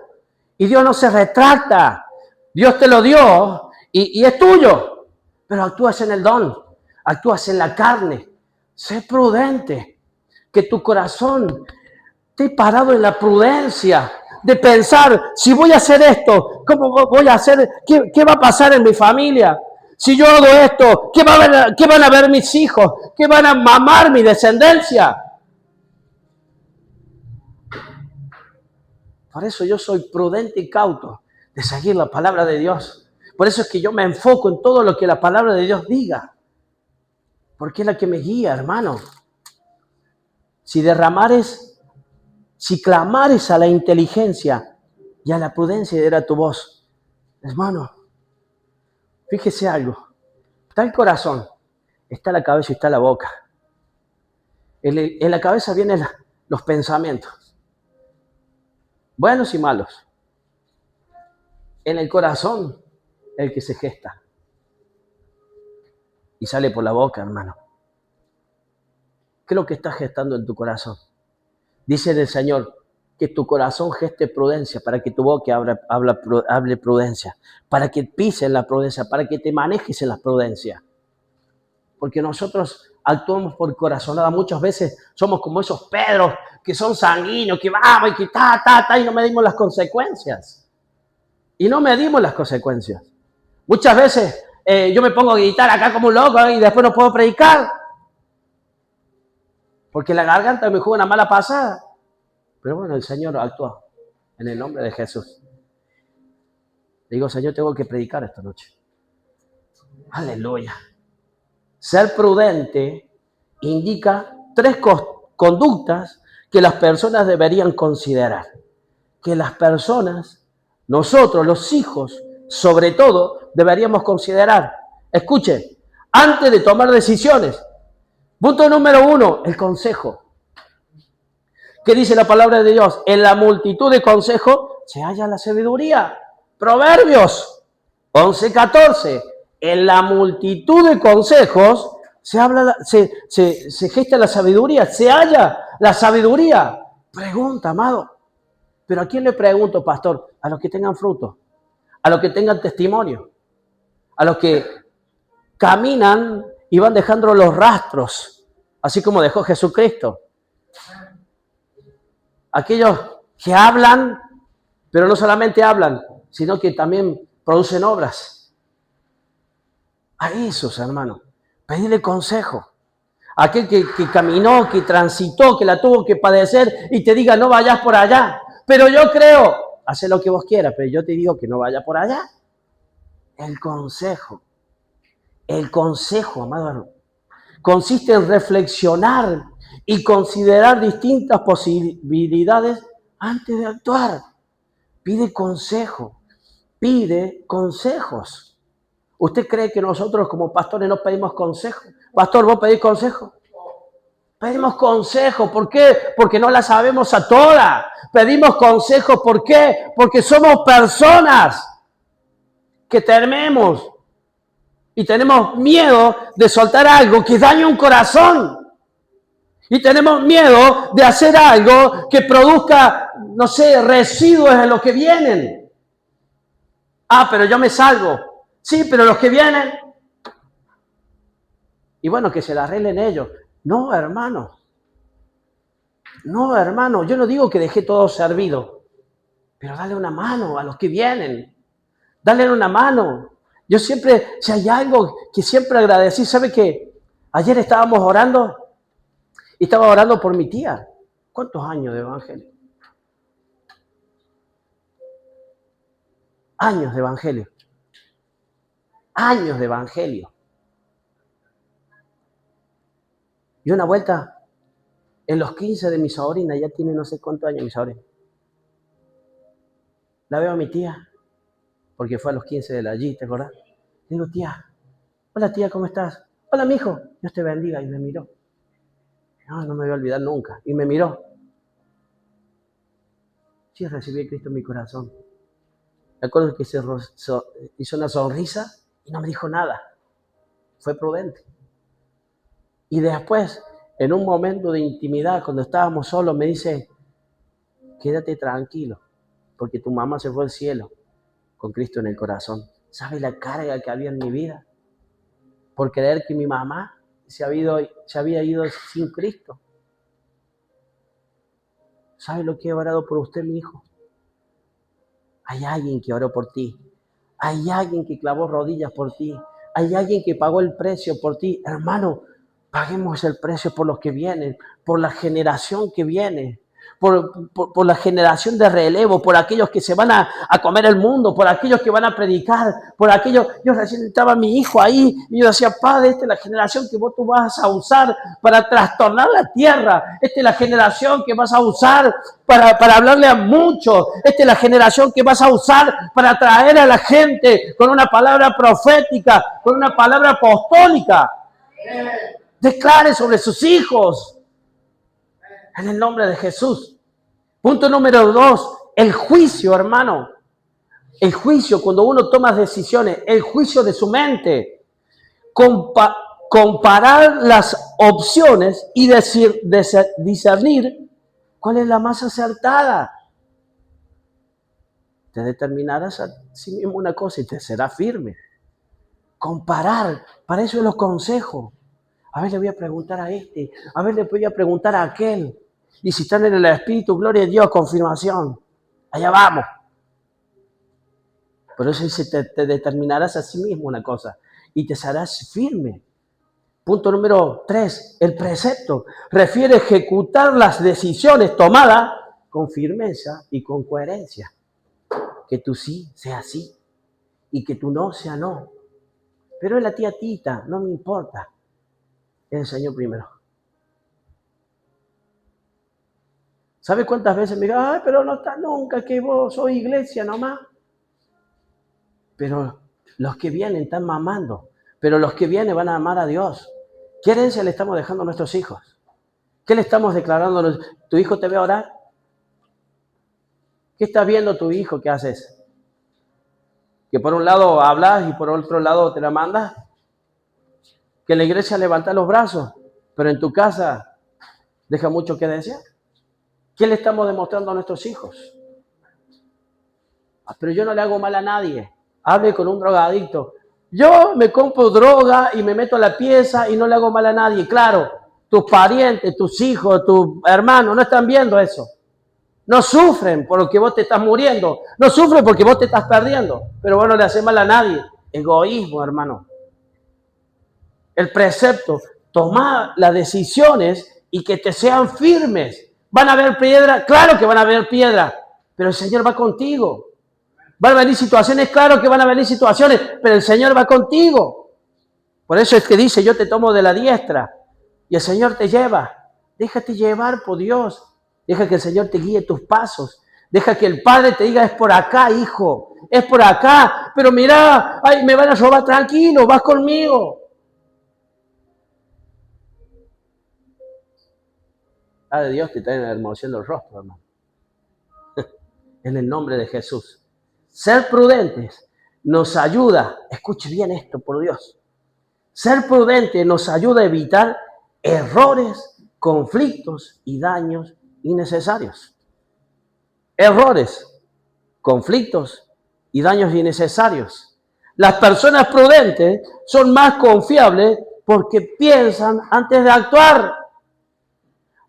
y Dios no se retracta. Dios te lo dio y es tuyo, pero actúas en el don, actúas en la carne. Sé prudente, que tu corazón esté parado en la prudencia de pensar, si voy a hacer esto, ¿cómo voy a hacer? ¿Qué va a pasar en mi familia? Si yo hago esto, ¿qué van a ver mis hijos? ¿Qué van a mamar mi descendencia? Por eso yo soy prudente y cauto de seguir la palabra de Dios. Por eso es que yo me enfoco en todo lo que la palabra de Dios diga. Porque es la que me guía, hermano. Si clamares a la inteligencia y a la prudencia era tu voz. Hermano, fíjese algo. Está el corazón, está la cabeza y está la boca. En la cabeza vienen los pensamientos, buenos y malos. En el corazón, el que se gesta. Y sale por la boca, hermano. ¿Qué es lo que estás gestando en tu corazón? Dice el Señor, que tu corazón geste prudencia, para que tu boca hable prudencia, para que pises la prudencia, para que te manejes en la prudencia. Porque nosotros actuamos por corazonada. Muchas veces somos como esos Pedros que son sanguíneos, que vamos y que y no medimos las consecuencias. Y no medimos las consecuencias. Muchas veces yo me pongo a gritar acá como un loco y después no puedo predicar. Porque la garganta me juega una mala pasada. Pero bueno, el Señor actúa en el nombre de Jesús. Digo, Señor, tengo que predicar esta noche. Aleluya. Ser prudente indica 3 conductas que las personas deberían considerar. Que las personas, nosotros, los hijos, sobre todo, deberíamos considerar. Escuche, antes de tomar decisiones. Punto número 1, el consejo. ¿Qué dice la palabra de Dios? En la multitud de consejos se halla la sabiduría. Proverbios 11:14. En la multitud de consejos se gesta la sabiduría, se halla la sabiduría. Pregunta, amado. ¿Pero a quién le pregunto, pastor? A los que tengan fruto, a los que tengan testimonio, a los que caminan y van dejando los rastros, así como dejó Jesucristo. Aquellos que hablan, pero no solamente hablan, sino que también producen obras. A esos, hermano, pedirle consejo. Aquel que caminó, que transitó, que la tuvo que padecer y te diga, no vayas por allá. Pero yo creo, haz lo que vos quieras, pero yo te digo que no vayas por allá. El consejo, amado hermano, consiste en reflexionar y considerar distintas posibilidades antes de actuar. Pide consejo, pide consejos. ¿Usted cree que nosotros como pastores no pedimos consejo? Pastor, ¿vos pedís consejo? Pedimos consejo. ¿Por qué? Porque no la sabemos a todas. Pedimos consejo. ¿Por qué? Porque somos personas que tememos y tenemos miedo de soltar algo que daña un corazón. Y tenemos miedo de hacer algo que produzca, no sé, residuos en los que vienen. Ah, pero yo me salvo. Sí, pero los que vienen. Y bueno, que se la arreglen ellos. No, hermano. No, hermano. Yo no digo que dejé todo servido. Pero dale una mano a los que vienen. Dale una mano. Yo siempre, si hay algo que siempre agradecí, ¿sabe qué? Ayer estábamos orando y estaba orando por mi tía. ¿Cuántos años de evangelio? Años de evangelio. Años de evangelio. Y una vuelta, en los 15 de mi sobrina, ya tiene no sé cuántos años mi sobrina. La veo a mi tía, porque fue a los 15 de la allí, ¿te acordás? Le digo, tía, hola tía, ¿cómo estás? Hola, mijo, Dios te bendiga. Y me miró. No me voy a olvidar nunca. Y me miró. Sí, recibí a Cristo en mi corazón. Me acuerdo que hizo una sonrisa y no me dijo nada. Fue prudente. Y después, en un momento de intimidad, cuando estábamos solos, me dice, quédate tranquilo, porque tu mamá se fue al cielo con Cristo en el corazón. ¿Sabe la carga que había en mi vida? Por creer que mi mamá se había ido sin Cristo. ¿Sabe lo que he orado por usted, mi hijo? Hay alguien que oró por ti. Hay alguien que clavó rodillas por ti. Hay alguien que pagó el precio por ti. Hermano, paguemos el precio por los que vienen, por la generación que viene, por la generación de relevo, por aquellos que se van a comer el mundo, por aquellos que van a predicar, por aquellos. Yo recién estaba mi hijo ahí y yo decía, Padre, esta es la generación que tú vas a usar para trastornar la tierra. Esta es la generación que vas a usar para hablarle a muchos. Esta es la generación que vas a usar para atraer a la gente con una palabra profética, con una palabra apostólica. Declare sobre sus hijos. En el nombre de Jesús. Punto número 2, el juicio, hermano. El juicio, cuando uno toma decisiones, el juicio de su mente. Comparar las opciones y discernir cuál es la más acertada. Te determinarás a sí mismo una cosa y te será firme. Comparar, para eso es los consejos. A ver, le voy a preguntar a este, a ver, le voy a preguntar a aquel. Y si están en el Espíritu, gloria a Dios, confirmación. Allá vamos. Por eso dice, te determinarás a sí mismo una cosa y te serás firme. Punto número 3, el precepto. Refiere a ejecutar las decisiones tomadas con firmeza y con coherencia. Que tu sí sea sí y que tu no sea no. Pero es la tía Tita, no me importa. Es el Señor primero. ¿Sabe cuántas veces me digo, ay, pero no está nunca, que vos sos iglesia nomás? Pero los que vienen están mamando. Pero los que vienen van a amar a Dios. ¿Qué herencia le estamos dejando a nuestros hijos? ¿Qué le estamos declarando? ¿Tu hijo te ve orar? ¿Qué está viendo tu hijo? ¿Qué haces? ¿Que por un lado hablas y por otro lado te la mandas? ¿Que en la iglesia levanta los brazos, pero en tu casa deja mucho que desear? ¿Qué le estamos demostrando a nuestros hijos? Pero yo no le hago mal a nadie. Hable con un drogadicto. Yo me compro droga y me meto a la pieza y no le hago mal a nadie. Claro, tus parientes, tus hijos, tus hermanos no están viendo eso. No sufren porque vos te estás muriendo. No sufren porque vos te estás perdiendo. Pero vos no le haces mal a nadie. Egoísmo, hermano. El precepto, toma las decisiones y que te sean firmes. ¿Van a haber piedra? Claro que van a haber piedra. Pero el Señor va contigo. Van a venir situaciones, claro que van a venir situaciones, pero el Señor va contigo. Por eso es que dice, yo te tomo de la diestra y el Señor te lleva. Déjate llevar por Dios. Deja que el Señor te guíe tus pasos. Deja que el Padre te diga, es por acá, hijo. Es por acá. Pero mira, ay, me van a robar, tranquilo, vas conmigo. De Dios que trae la hermosura del rostro, hermano. En el nombre de Jesús. Ser prudentes nos ayuda. Escuche bien esto, por Dios. Ser prudente nos ayuda a evitar errores, conflictos y daños innecesarios. Errores, conflictos y daños innecesarios. Las personas prudentes son más confiables porque piensan antes de actuar.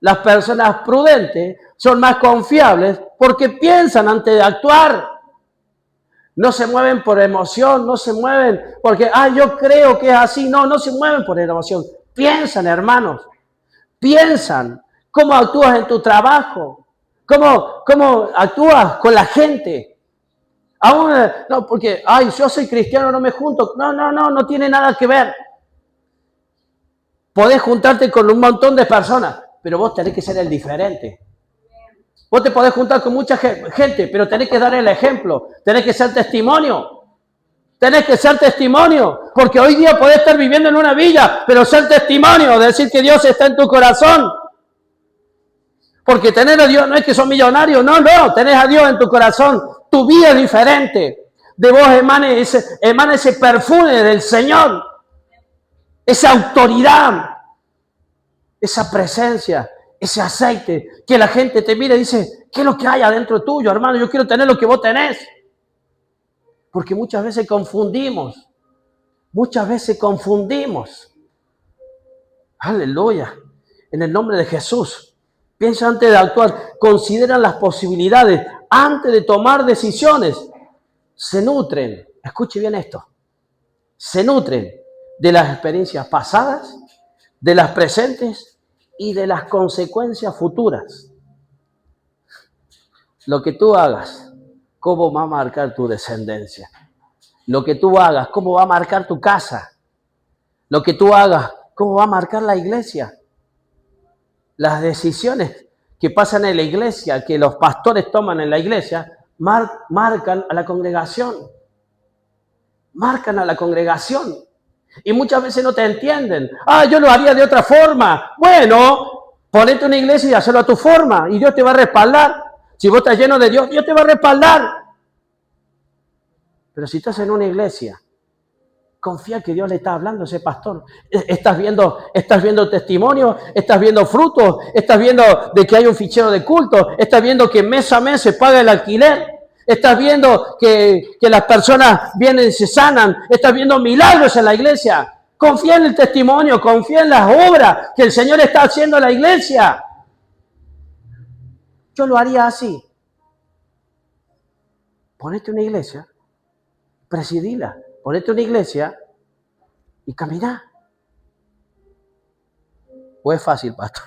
Las personas prudentes son más confiables porque piensan antes de actuar. No se mueven por emoción, no se mueven porque, yo creo que es así. No se mueven por emoción. Piensan, hermanos. Piensan cómo actúas en tu trabajo, cómo actúas con la gente. Aún, no, porque, yo soy cristiano, no me junto. No tiene nada que ver. Podés juntarte con un montón de personas, pero vos tenés que ser el diferente. Vos te podés juntar con mucha gente, pero tenés que dar el ejemplo. Tenés que ser testimonio. Tenés que ser testimonio. Porque hoy día podés estar viviendo en una villa, pero ser testimonio, decir que Dios está en tu corazón. Porque tener a Dios no es que sos millonario. No, tenés a Dios en tu corazón. Tu vida es diferente. De vos emana ese perfume del Señor. Esa autoridad. Esa presencia. Ese aceite, que la gente te mira y dice, ¿qué es lo que hay adentro tuyo, hermano? Yo quiero tener lo que vos tenés. Porque muchas veces confundimos. Aleluya. En el nombre de Jesús. Piensa antes de actuar. Considera las posibilidades antes de tomar decisiones. Se nutren. Escuche bien esto. Se nutren de las experiencias pasadas, de las presentes y de las consecuencias futuras. Lo que tú hagas, cómo va a marcar tu descendencia. Lo que tú hagas, cómo va a marcar tu casa. Lo que tú hagas, cómo va a marcar la iglesia. Las decisiones que pasan en la iglesia, que los pastores toman en la iglesia, marcan a la congregación. Marcan a la congregación. Y muchas veces no te entienden. Yo lo haría de otra forma. Bueno, ponete una iglesia y hazlo a tu forma. Y Dios te va a respaldar. Si vos estás lleno de Dios, Dios te va a respaldar. Pero si estás en una iglesia, confía que Dios le está hablando a ese pastor. Estás viendo testimonio, estás viendo frutos, estás viendo de que hay un fichero de culto, estás viendo que mes a mes se paga el alquiler. Estás viendo que las personas vienen y se sanan. Estás viendo milagros en la iglesia. Confía en el testimonio, confía en las obras que el Señor está haciendo en la iglesia. Yo lo haría así. Ponete una iglesia, presidila. Ponete una iglesia y caminá. ¿O es fácil, pastor?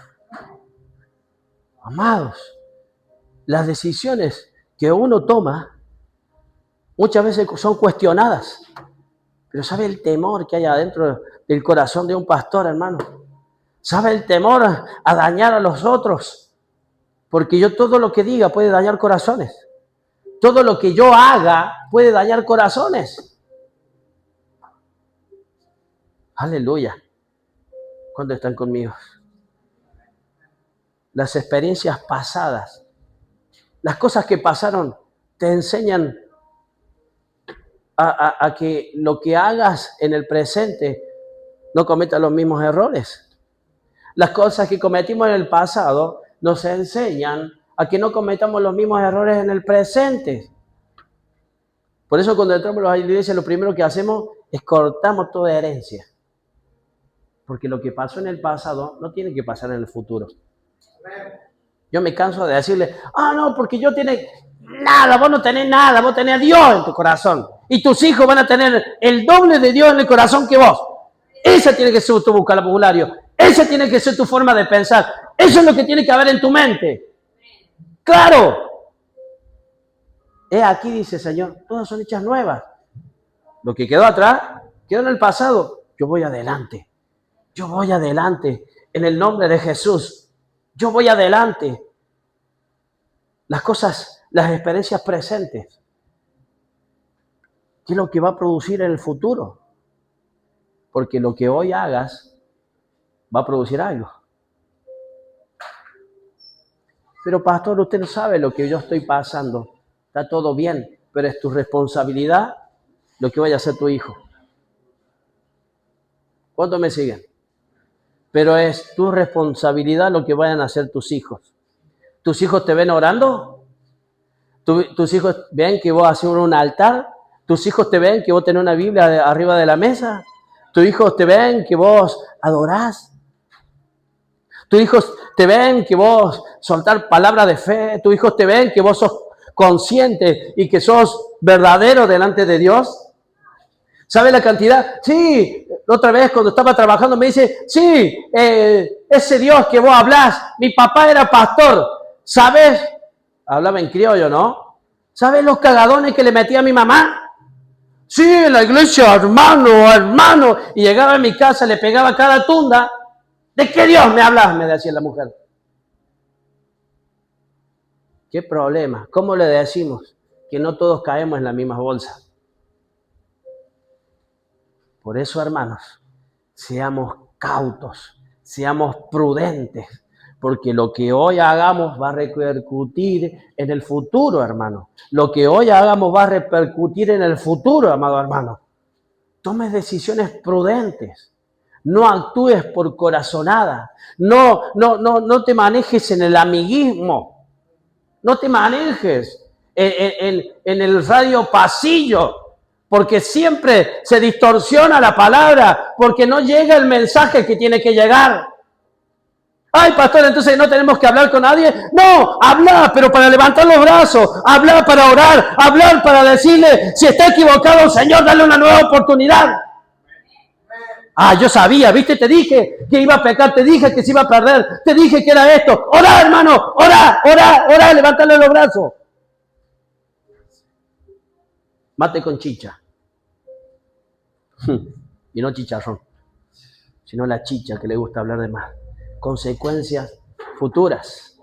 Amados, las decisiones que uno toma muchas veces son cuestionadas. Pero ¿sabe el temor que hay adentro del corazón de un pastor, hermano? ¿Sabe el temor a dañar a los otros? Porque yo todo lo que diga puede dañar corazones. Todo lo que yo haga puede dañar corazones. Aleluya. ¿Cuántos están conmigo? Las experiencias pasadas, las cosas que pasaron, te enseñan a que lo que hagas en el presente no cometas los mismos errores. Las cosas que cometimos en el pasado nos enseñan a que no cometamos los mismos errores en el presente. Por eso cuando entramos a la iglesia lo primero que hacemos es cortamos toda herencia. Porque lo que pasó en el pasado no tiene que pasar en el futuro. Yo me canso de decirle, no, porque yo tiene nada, vos no tenés nada, vos tenés a Dios en tu corazón. Y tus hijos van a tener el doble de Dios en el corazón que vos. Ese tiene que ser tu vocabulario. Esa tiene que ser tu forma de pensar. Eso es lo que tiene que haber en tu mente. ¡Claro! Aquí dice el Señor, todas son hechas nuevas. Lo que quedó atrás, quedó en el pasado. Yo voy adelante. Yo voy adelante. En el nombre de Jesús. Yo voy adelante. Las cosas, las experiencias presentes. ¿Qué es lo que va a producir en el futuro? Porque lo que hoy hagas va a producir algo. Pero pastor, usted no sabe lo que yo estoy pasando. Está todo bien, pero es tu responsabilidad lo que vaya a hacer tu hijo. ¿Cuántos me siguen? Pero es tu responsabilidad lo que vayan a hacer tus hijos. ¿Tus hijos te ven orando? ¿Tus hijos ven que vos haces un altar? ¿Tus hijos te ven que vos tenés una Biblia arriba de la mesa? ¿Tus hijos te ven que vos adorás? ¿Tus hijos te ven que vos soltar palabra de fe? ¿Tus hijos te ven que vos sos consciente y que sos verdadero delante de Dios? ¿Sabe la cantidad? Sí, otra vez cuando estaba trabajando me dice, sí, ese Dios que vos hablás, mi papá era pastor, ¿sabes? Hablaba en criollo, ¿no? ¿Sabes los cagadones que le metía a mi mamá? Sí, en la iglesia, hermano. Y llegaba a mi casa, le pegaba cada tunda. ¿De qué Dios me hablas? Me decía la mujer. ¿Qué problema? ¿Cómo le decimos que no todos caemos en la misma bolsa? Por eso, hermanos, seamos cautos, seamos prudentes, porque lo que hoy hagamos va a repercutir en el futuro, hermano. Lo que hoy hagamos va a repercutir en el futuro, amado hermano. Tomes decisiones prudentes. No actúes por corazonada. No te manejes en el amiguismo. No te manejes en el radio pasillo. Porque siempre se distorsiona la palabra, porque no llega el mensaje que tiene que llegar. Ay, pastor, entonces no tenemos que hablar con nadie. No, habla, pero para levantar los brazos, habla para orar, hablar para decirle, si está equivocado, Señor, dale una nueva oportunidad. Yo sabía, viste, te dije que iba a pecar, te dije que se iba a perder, te dije que era esto. Orá, hermano, orá, levántale los brazos. Mate con chicha. Y no chicharrón, sino la chicha que le gusta hablar de más. Consecuencias futuras.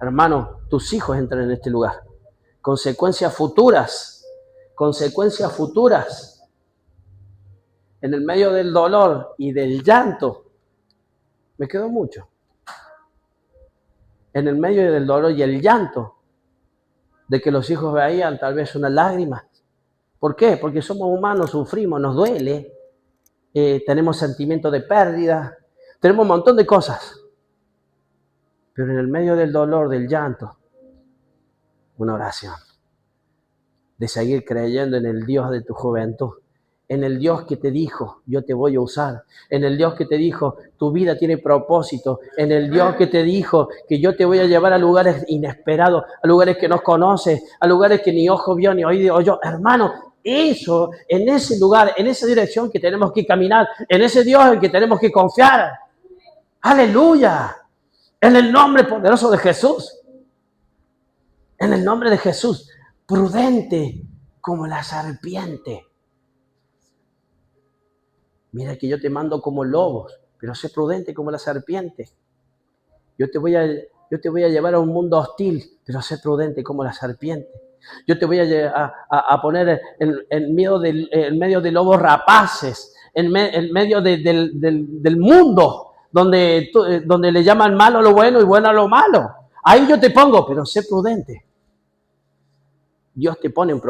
Hermano, tus hijos entran en este lugar. Consecuencias futuras. Consecuencias futuras. En el medio del dolor y del llanto, me quedó mucho. En el medio del dolor y el llanto, de que los hijos veían tal vez una lágrima. ¿Por qué? Porque somos humanos, sufrimos, nos duele, tenemos sentimiento de pérdida, tenemos un montón de cosas. Pero en el medio del dolor, del llanto, una oración. De seguir creyendo en el Dios de tu juventud. En el Dios que te dijo, yo te voy a usar. En el Dios que te dijo, tu vida tiene propósito. En el Dios que te dijo, que yo te voy a llevar a lugares inesperados, a lugares que no conoces, a lugares que ni ojo vio ni oído oyó. Hermano, eso, en ese lugar, en esa dirección que tenemos que caminar, en ese Dios en que tenemos que confiar. ¡Aleluya! En el nombre poderoso de Jesús. En el nombre de Jesús. Prudente como la serpiente. Mira que yo te mando como lobos, pero sé prudente como la serpiente. Yo te voy a llevar a un mundo hostil, pero sé prudente como la serpiente. Yo te voy a poner en medio de lobos rapaces, en medio del mundo, donde le llaman malo a lo bueno y bueno a lo malo. Ahí yo te pongo, pero sé prudente. Dios te pone un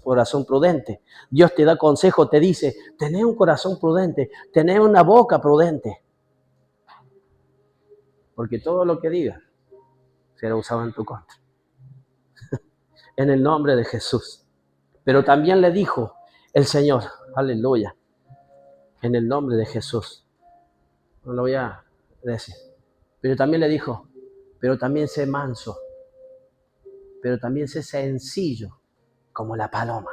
corazón prudente. Dios te da consejo, te dice, tenés un corazón prudente, tenés una boca prudente. Porque todo lo que digas será usado en tu contra. En el nombre de Jesús. Pero también le dijo el Señor, aleluya, en el nombre de Jesús. No lo voy a decir. Pero también le dijo, pero también sé manso, pero también sé sencillo, como la paloma.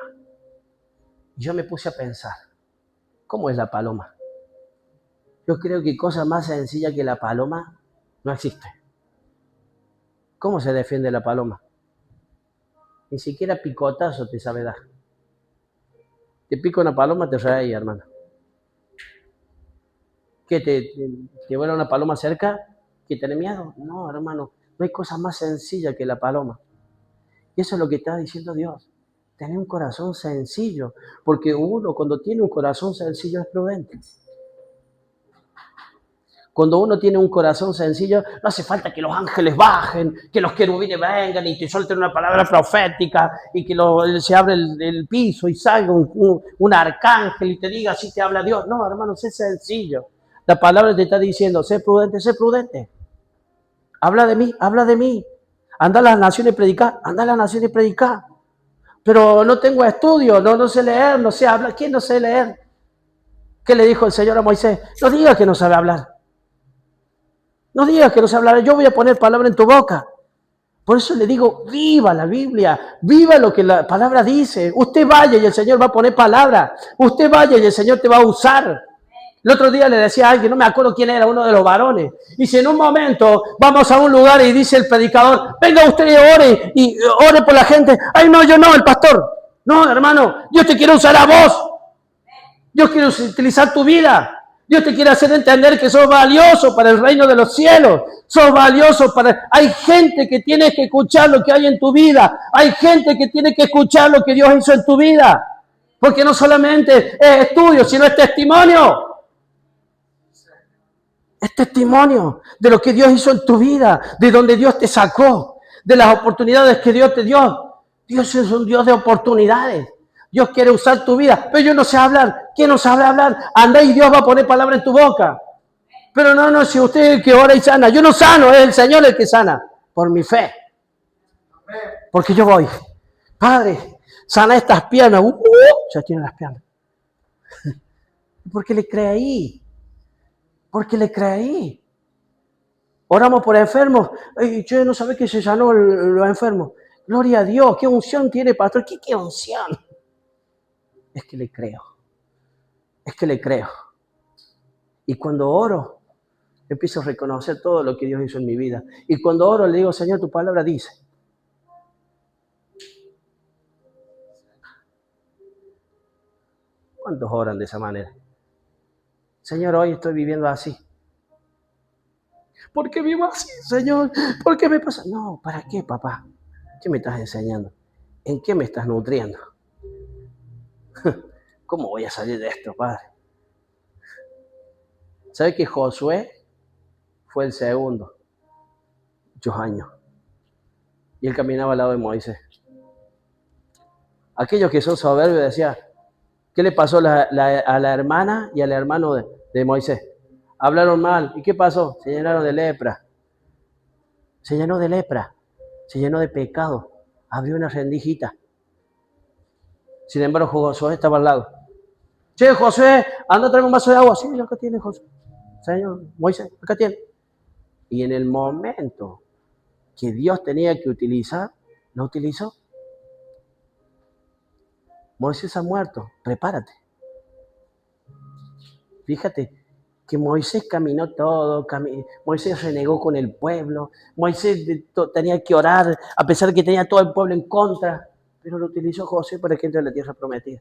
Y yo me puse a pensar, ¿cómo es la paloma? Yo creo que cosa más sencilla que la paloma no existe. ¿Cómo se defiende la paloma? Ni siquiera picotazo te sabe dar. Te pica una paloma, te reí, hermano. ¿Qué te vuela una paloma cerca? ¿Que tenés miedo? No, hermano, no hay cosa más sencilla que la paloma. Y eso es lo que está diciendo Dios. Tener un corazón sencillo, porque uno cuando tiene un corazón sencillo es prudente. Cuando uno tiene un corazón sencillo, no hace falta que los ángeles bajen, que los querubines vengan y te suelten una palabra profética y que se abre el piso y salga un arcángel y te diga, así te habla Dios. No, hermano, sé sencillo. La palabra te está diciendo, sé prudente, sé prudente. Habla de mí, habla de mí. Anda a las naciones a predicar, anda a las naciones a predicar. Pero no tengo estudio, no sé leer, no sé hablar. ¿Quién no sé leer? ¿Qué le dijo el Señor a Moisés? No digas que no sabe hablar. No digas que no sabe hablar. Yo voy a poner palabra en tu boca. Por eso le digo, viva la Biblia, viva lo que la palabra dice. Usted vaya y el Señor va a poner palabra. Usted vaya y el Señor te va a usar. El otro día le decía a alguien, no me acuerdo quién era, uno de los varones. Dice, en un momento vamos a un lugar y dice el predicador, venga usted y ore por la gente. Ay, no, yo no, el pastor. No, hermano, Dios te quiere usar a vos. Dios quiere utilizar tu vida. Dios te quiere hacer entender que sos valioso para el reino de los cielos. Sos valioso para... Hay gente que tiene que escuchar lo que hay en tu vida. Hay gente que tiene que escuchar lo que Dios hizo en tu vida. Porque no solamente es estudio, sino es testimonio. Es testimonio de lo que Dios hizo en tu vida, de donde Dios te sacó, de las oportunidades que Dios te dio. Dios es un Dios de oportunidades. Dios quiere usar tu vida, pero yo no sé hablar. ¿Quién no sabe hablar? Anda y Dios va a poner palabra en tu boca. Pero no, si usted es el que ora y sana. Yo no sano, es el Señor el que sana. Por mi fe. Porque yo voy. Padre, sana estas piernas. Ya tiene las piernas. Porque le creí. Porque le creí. Oramos por enfermos. Yo no sabía que se sanó los enfermos. Gloria a Dios. ¿Qué unción tiene, pastor? ¿Qué unción? Es que le creo. Es que le creo. Y cuando oro, empiezo a reconocer todo lo que Dios hizo en mi vida. Y cuando oro, le digo, Señor, tu palabra dice. ¿Cuántos oran de esa manera? Señor, hoy estoy viviendo así. ¿Por qué vivo así, Señor? ¿Por qué me pasa? No, ¿para qué, papá? ¿Qué me estás enseñando? ¿En qué me estás nutriendo? ¿Cómo voy a salir de esto, Padre? ¿Sabe que Josué fue el segundo? Muchos años. Y él caminaba al lado de Moisés. Aquellos que son soberbios decían, ¿qué le pasó a la hermana y al hermano de Moisés? Hablaron mal. ¿Y qué pasó? Se llenaron de lepra. Se llenó de lepra. Se llenó de pecado. Abrió una rendijita. Sin embargo, Josué estaba al lado. Che, Josué, anda a traer un vaso de agua. Sí, acá tiene, Josué. Señor, Moisés, acá tiene. Y en el momento que Dios tenía que utilizar, lo utilizó. Moisés ha muerto, prepárate. Fíjate que Moisés caminó todo, Moisés renegó con el pueblo, Moisés tenía que orar a pesar de que tenía todo el pueblo en contra, pero lo utilizó Josué para que entre a la tierra prometida.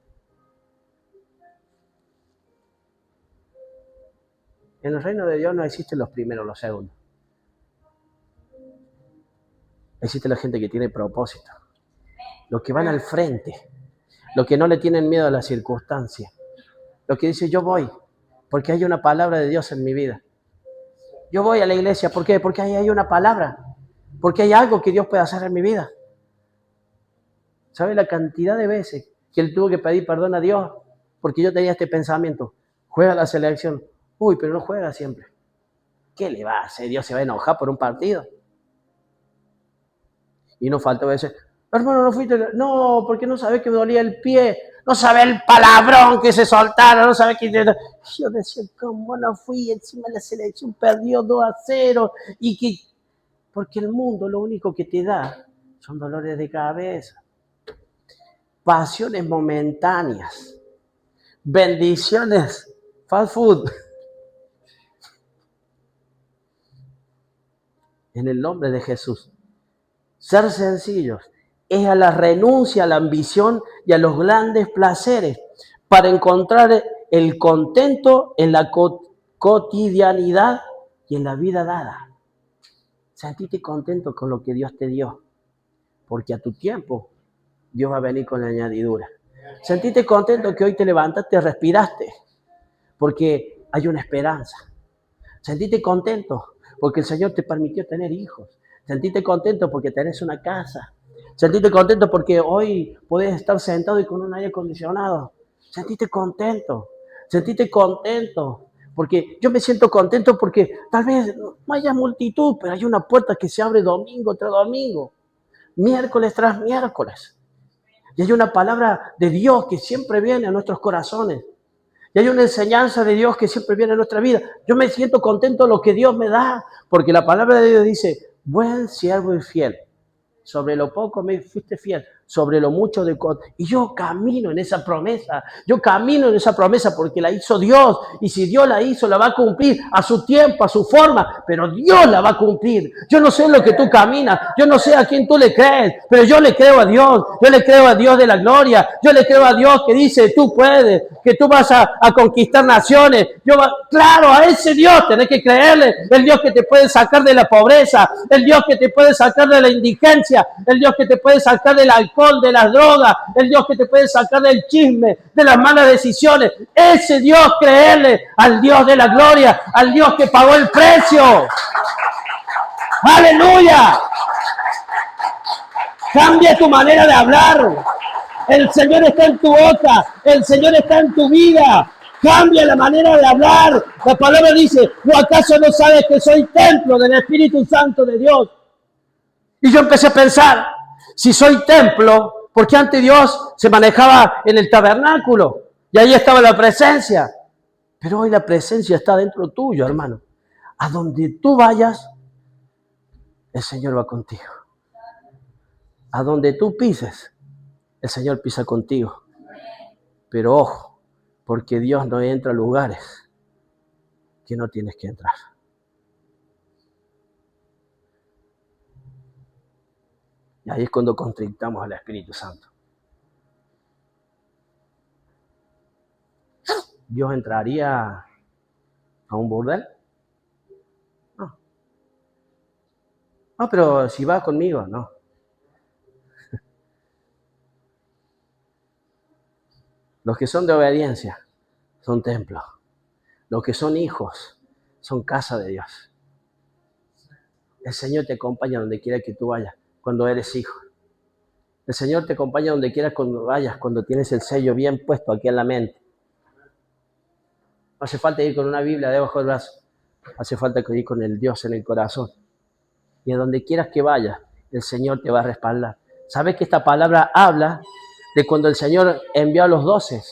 En el reino de Dios no existen los primeros, los segundos. Existe la gente que tiene propósito, los que van al frente, los que no le tienen miedo a las circunstancias, los que dicen yo voy, porque hay una palabra de Dios en mi vida. Yo voy a la iglesia, ¿por qué? Porque ahí hay una palabra, porque hay algo que Dios puede hacer en mi vida. ¿Sabe la cantidad de veces que él tuvo que pedir perdón a Dios? Porque yo tenía este pensamiento, juega la selección, uy, pero no juega siempre. ¿Qué le va a hacer? Dios se va a enojar por un partido. Y no faltó veces, hermano, no fuiste, no, porque no sabés que me dolía el pie, no sabés el palabrón que se soltaron, no sabés que... Yo decía, ¿cómo no fui? Encima la selección perdió 2-0 y que... Porque el mundo lo único que te da son dolores de cabeza, pasiones momentáneas, bendiciones, fast food. En el nombre de Jesús. Ser sencillos es a la renuncia, a la ambición y a los grandes placeres para encontrar el contento en la cotidianidad y en la vida dada. Sentite contento con lo que Dios te dio, porque a tu tiempo Dios va a venir con la añadidura. Sentite contento que hoy te levantaste, respiraste, porque hay una esperanza. Sentite contento porque el Señor te permitió tener hijos. Sentite contento porque tenés una casa. Sentite contento porque hoy podés estar sentado y con un aire acondicionado. Sentite contento. Sentite contento. Porque yo me siento contento porque tal vez no haya multitud, pero hay una puerta que se abre domingo tras domingo, miércoles tras miércoles. Y hay una palabra de Dios que siempre viene a nuestros corazones. Y hay una enseñanza de Dios que siempre viene a nuestra vida. Yo me siento contento de lo que Dios me da, porque la palabra de Dios dice, buen siervo y fiel. Sobre lo poco me fuiste fiel, sobre lo mucho de... Y yo camino en esa promesa, porque la hizo Dios. Y si Dios la hizo, la va a cumplir a su tiempo, a su forma, pero Dios la va a cumplir. Yo no sé lo que tú caminas, yo no sé a quién tú le crees, pero yo le creo a Dios, yo le creo a Dios de la gloria, yo le creo a Dios que dice, tú puedes, que tú vas a conquistar naciones. Claro, a ese Dios tenés que creerle, el Dios que te puede sacar de la pobreza, el Dios que te puede sacar de la indigencia, el Dios que te puede sacar del alcohol, de las drogas, el Dios que te puede sacar del chisme, de las malas decisiones. Ese Dios, creerle al Dios de la gloria, al Dios que pagó el precio. ¡Aleluya! Cambia tu manera de hablar. El Señor está en tu boca, el Señor está en tu vida. Cambia la manera de hablar. La palabra dice, ¿o acaso no sabes que soy templo del Espíritu Santo de Dios? Y yo empecé a pensar, si soy templo, porque antes Dios se manejaba en el tabernáculo y ahí estaba la presencia. Pero hoy la presencia está dentro tuyo, hermano. A donde tú vayas, el Señor va contigo. A donde tú pises, el Señor pisa contigo. Pero ojo, porque Dios no entra a lugares que no tienes que entrar. Y ahí es cuando contrictamos al Espíritu Santo. ¿Dios entraría a un burdel? No. No, pero si va conmigo, no. Los que son de obediencia son templos. Los que son hijos son casa de Dios. El Señor te acompaña donde quiera que tú vayas cuando eres hijo. El Señor te acompaña donde quieras cuando vayas, cuando tienes el sello bien puesto aquí en la mente. No hace falta ir con una Biblia debajo del brazo. Hace falta ir con el Dios en el corazón. Y a donde quieras que vayas, el Señor te va a respaldar. ¿Sabes que esta palabra habla de cuando el Señor envió a los 12?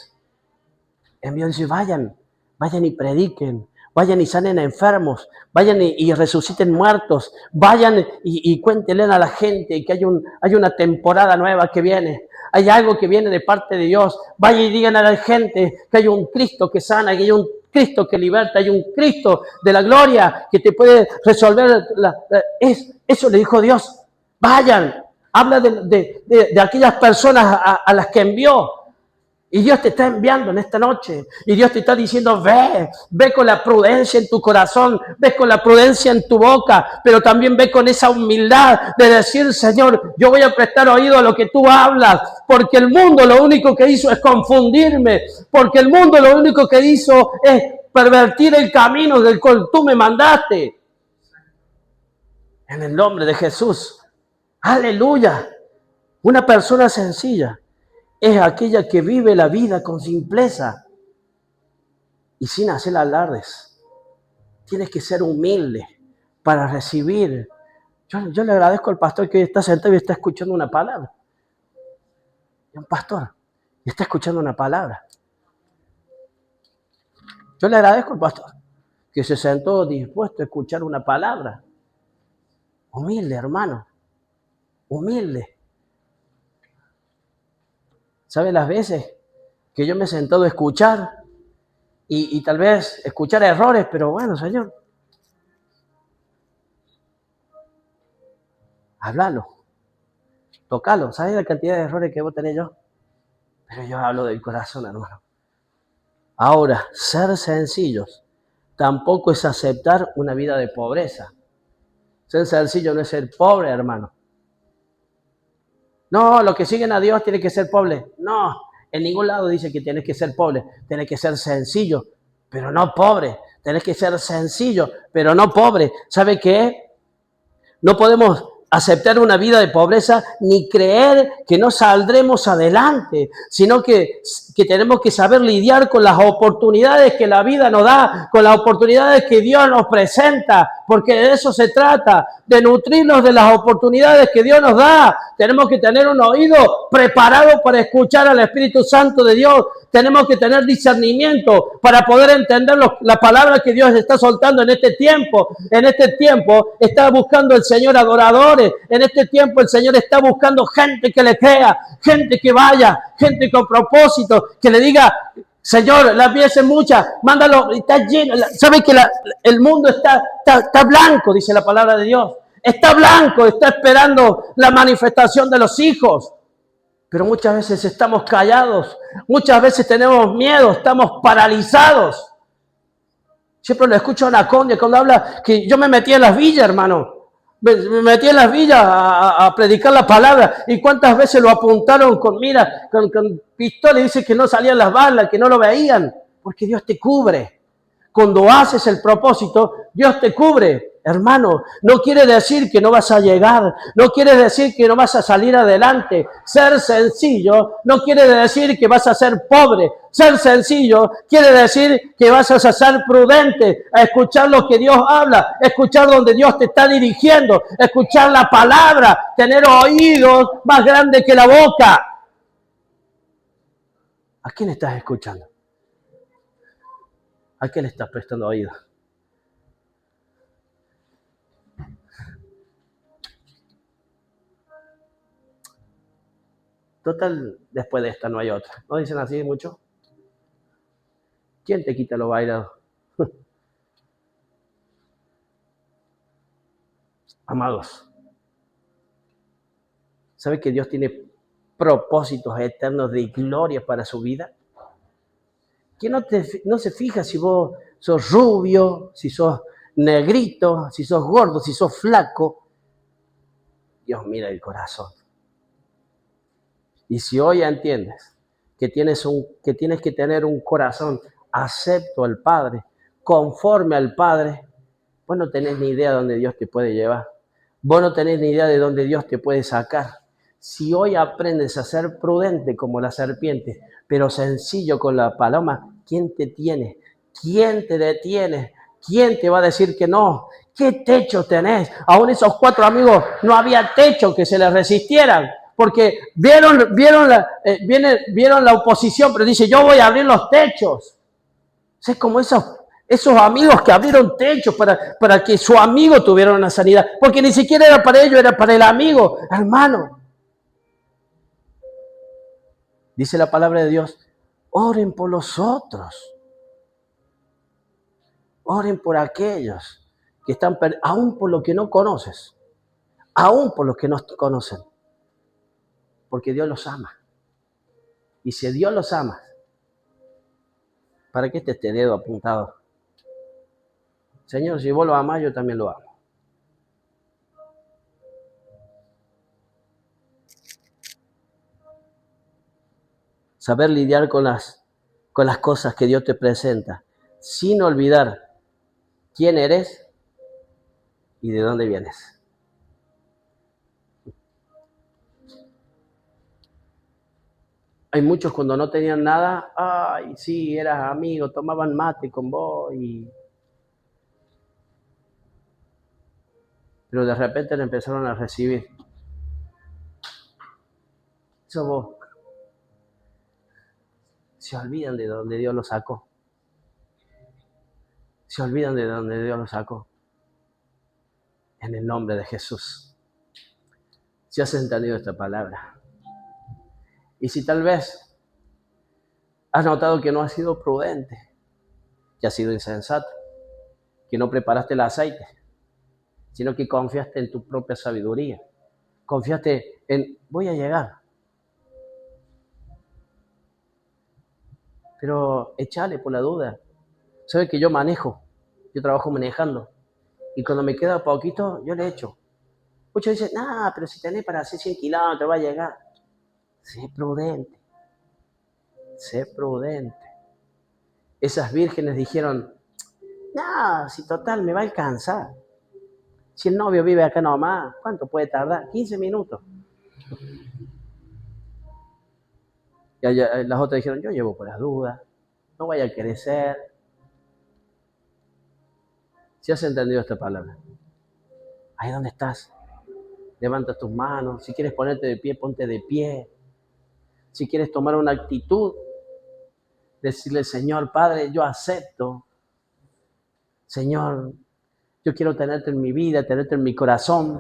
Envió y dice, vayan y prediquen, vayan y sanen a enfermos, vayan y resuciten muertos, vayan y cuéntenle a la gente que hay una temporada nueva que viene. Hay algo que viene de parte de Dios. Vayan y digan a la gente que hay un Cristo que sana, que hay un Cristo que liberta, hay un Cristo de la gloria que te puede resolver. Eso le dijo Dios. Vayan, habla de aquellas personas a las que envió. Y Dios te está enviando en esta noche. Y Dios te está diciendo, ve con la prudencia en tu corazón, ve con la prudencia en tu boca, pero también ve con esa humildad de decir, Señor, yo voy a prestar oído a lo que tú hablas, porque el mundo lo único que hizo es confundirme, porque el mundo lo único que hizo es pervertir el camino del cual tú me mandaste. En el nombre de Jesús. Aleluya. Una persona sencilla es aquella que vive la vida con simpleza y sin hacer alardes. Tienes que ser humilde para recibir. Yo le agradezco al pastor que está sentado y está escuchando una palabra. Es un pastor y está escuchando una palabra. Yo le agradezco al pastor que se sentó dispuesto a escuchar una palabra. Humilde, hermano. Humilde. ¿Sabe las veces que yo me he sentado a escuchar y tal vez escuchar errores, pero bueno, Señor, háblalo, tocalo. ¿Sabes la cantidad de errores que vos tenés yo? Pero yo hablo del corazón, hermano. Ahora, ser sencillos tampoco es aceptar una vida de pobreza. Ser sencillo no es ser pobre, hermano. No, los que siguen a Dios tienen que ser pobres. No, en ningún lado dice que tienes que ser pobre. Tienes que ser sencillo, pero no pobre. Tienes que ser sencillo, pero no pobre. ¿Sabe qué? No podemos aceptar una vida de pobreza ni creer que no saldremos adelante, sino que tenemos que saber lidiar con las oportunidades que la vida nos da, con las oportunidades que Dios nos presenta, porque de eso se trata, de nutrirnos de las oportunidades que Dios nos da. Tenemos que tener un oído preparado para escuchar al Espíritu Santo de Dios. Tenemos que tener discernimiento para poder entender la palabra que Dios está soltando en este tiempo. En este tiempo está buscando el Señor adoradores. En este tiempo el Señor está buscando gente que le crea, gente que vaya, gente con propósito, que le diga: Señor, las vías son muchas, mándalo, está lleno. ¿Sabe que el mundo está blanco, dice la palabra de Dios? Está blanco, está esperando la manifestación de los hijos. Pero muchas veces estamos callados, muchas veces tenemos miedo, estamos paralizados. Siempre lo escucho a Anacondia cuando habla que yo me metí en las villas, hermano. Me metí en las villas a predicar la palabra. ¿Y cuántas veces lo apuntaron con mira, con pistola y dice que no salían las balas, que no lo veían? Porque Dios te cubre. Cuando haces el propósito, Dios te cubre. Hermano, no quiere decir que no vas a llegar, no quiere decir que no vas a salir adelante. Ser sencillo no quiere decir que vas a ser pobre. Ser sencillo quiere decir que vas a ser prudente, a escuchar lo que Dios habla, escuchar donde Dios te está dirigiendo, escuchar la palabra, tener oídos más grandes que la boca. ¿A quién estás escuchando? ¿A qué le estás prestando oído? Total, después de esta no hay otra. ¿No dicen así mucho? ¿Quién te quita lo bailado? Amados, ¿sabe que Dios tiene propósitos eternos de gloria para su vida? Que no se fija si vos sos rubio, si sos negrito, si sos gordo, si sos flaco. Dios mira el corazón. Y si hoy entiendes que tienes que tener un corazón acepto al Padre, conforme al Padre, vos no tenés ni idea de dónde Dios te puede llevar. Vos no tenés ni idea de dónde Dios te puede sacar. Si hoy aprendes a ser prudente como la serpiente, pero sencillo con la paloma, ¿quién te tiene? ¿Quién te detiene? ¿Quién te va a decir que no? ¿Qué techo tenés? Aún esos 4 amigos no había techo que se les resistieran, porque vieron la oposición, pero dice: yo voy a abrir los techos. Es como esos amigos que abrieron techos para que su amigo tuviera una sanidad, porque ni siquiera era para ellos, era para el amigo. Hermano, dice la palabra de Dios: oren por los otros, oren por aquellos que están aún por los que no conoces, aún por los que no conocen, porque Dios los ama. Y si Dios los ama, ¿para qué este dedo apuntado? Señor, si vos lo amás, yo también lo amo. Saber lidiar con las cosas que Dios te presenta, sin olvidar quién eres y de dónde vienes. Hay muchos cuando no tenían nada, ay, sí, eras amigo, tomaban mate con vos, pero de repente le empezaron a recibir. Eso vos, se olvidan de donde Dios los sacó. Se olvidan de donde Dios los sacó. en el nombre de Jesús. Si has entendido esta palabra. Y si tal vez has notado que no has sido prudente, que has sido insensato, que no preparaste el aceite, sino que confiaste en tu propia sabiduría, confiaste en, voy a llegar, pero échale por la duda. Sabe que yo manejo, yo trabajo manejando, y cuando me queda poquito, yo le echo. Muchos dicen, no, pero si tenés para hacer 100 kilómetros, va a llegar. Sé prudente, sé prudente. Esas vírgenes dijeron, no, si total me va a alcanzar. Si el novio vive acá nomás, ¿cuánto puede tardar? 15 minutos. Y allá, las otras dijeron, yo llevo por las dudas, no vaya a crecer. Si has entendido esta palabra, ahí donde estás, levanta tus manos. Si quieres ponerte de pie, ponte de pie. Si quieres tomar una actitud, decirle, Señor, Padre, yo acepto. Señor, yo quiero tenerte en mi vida, tenerte en mi corazón.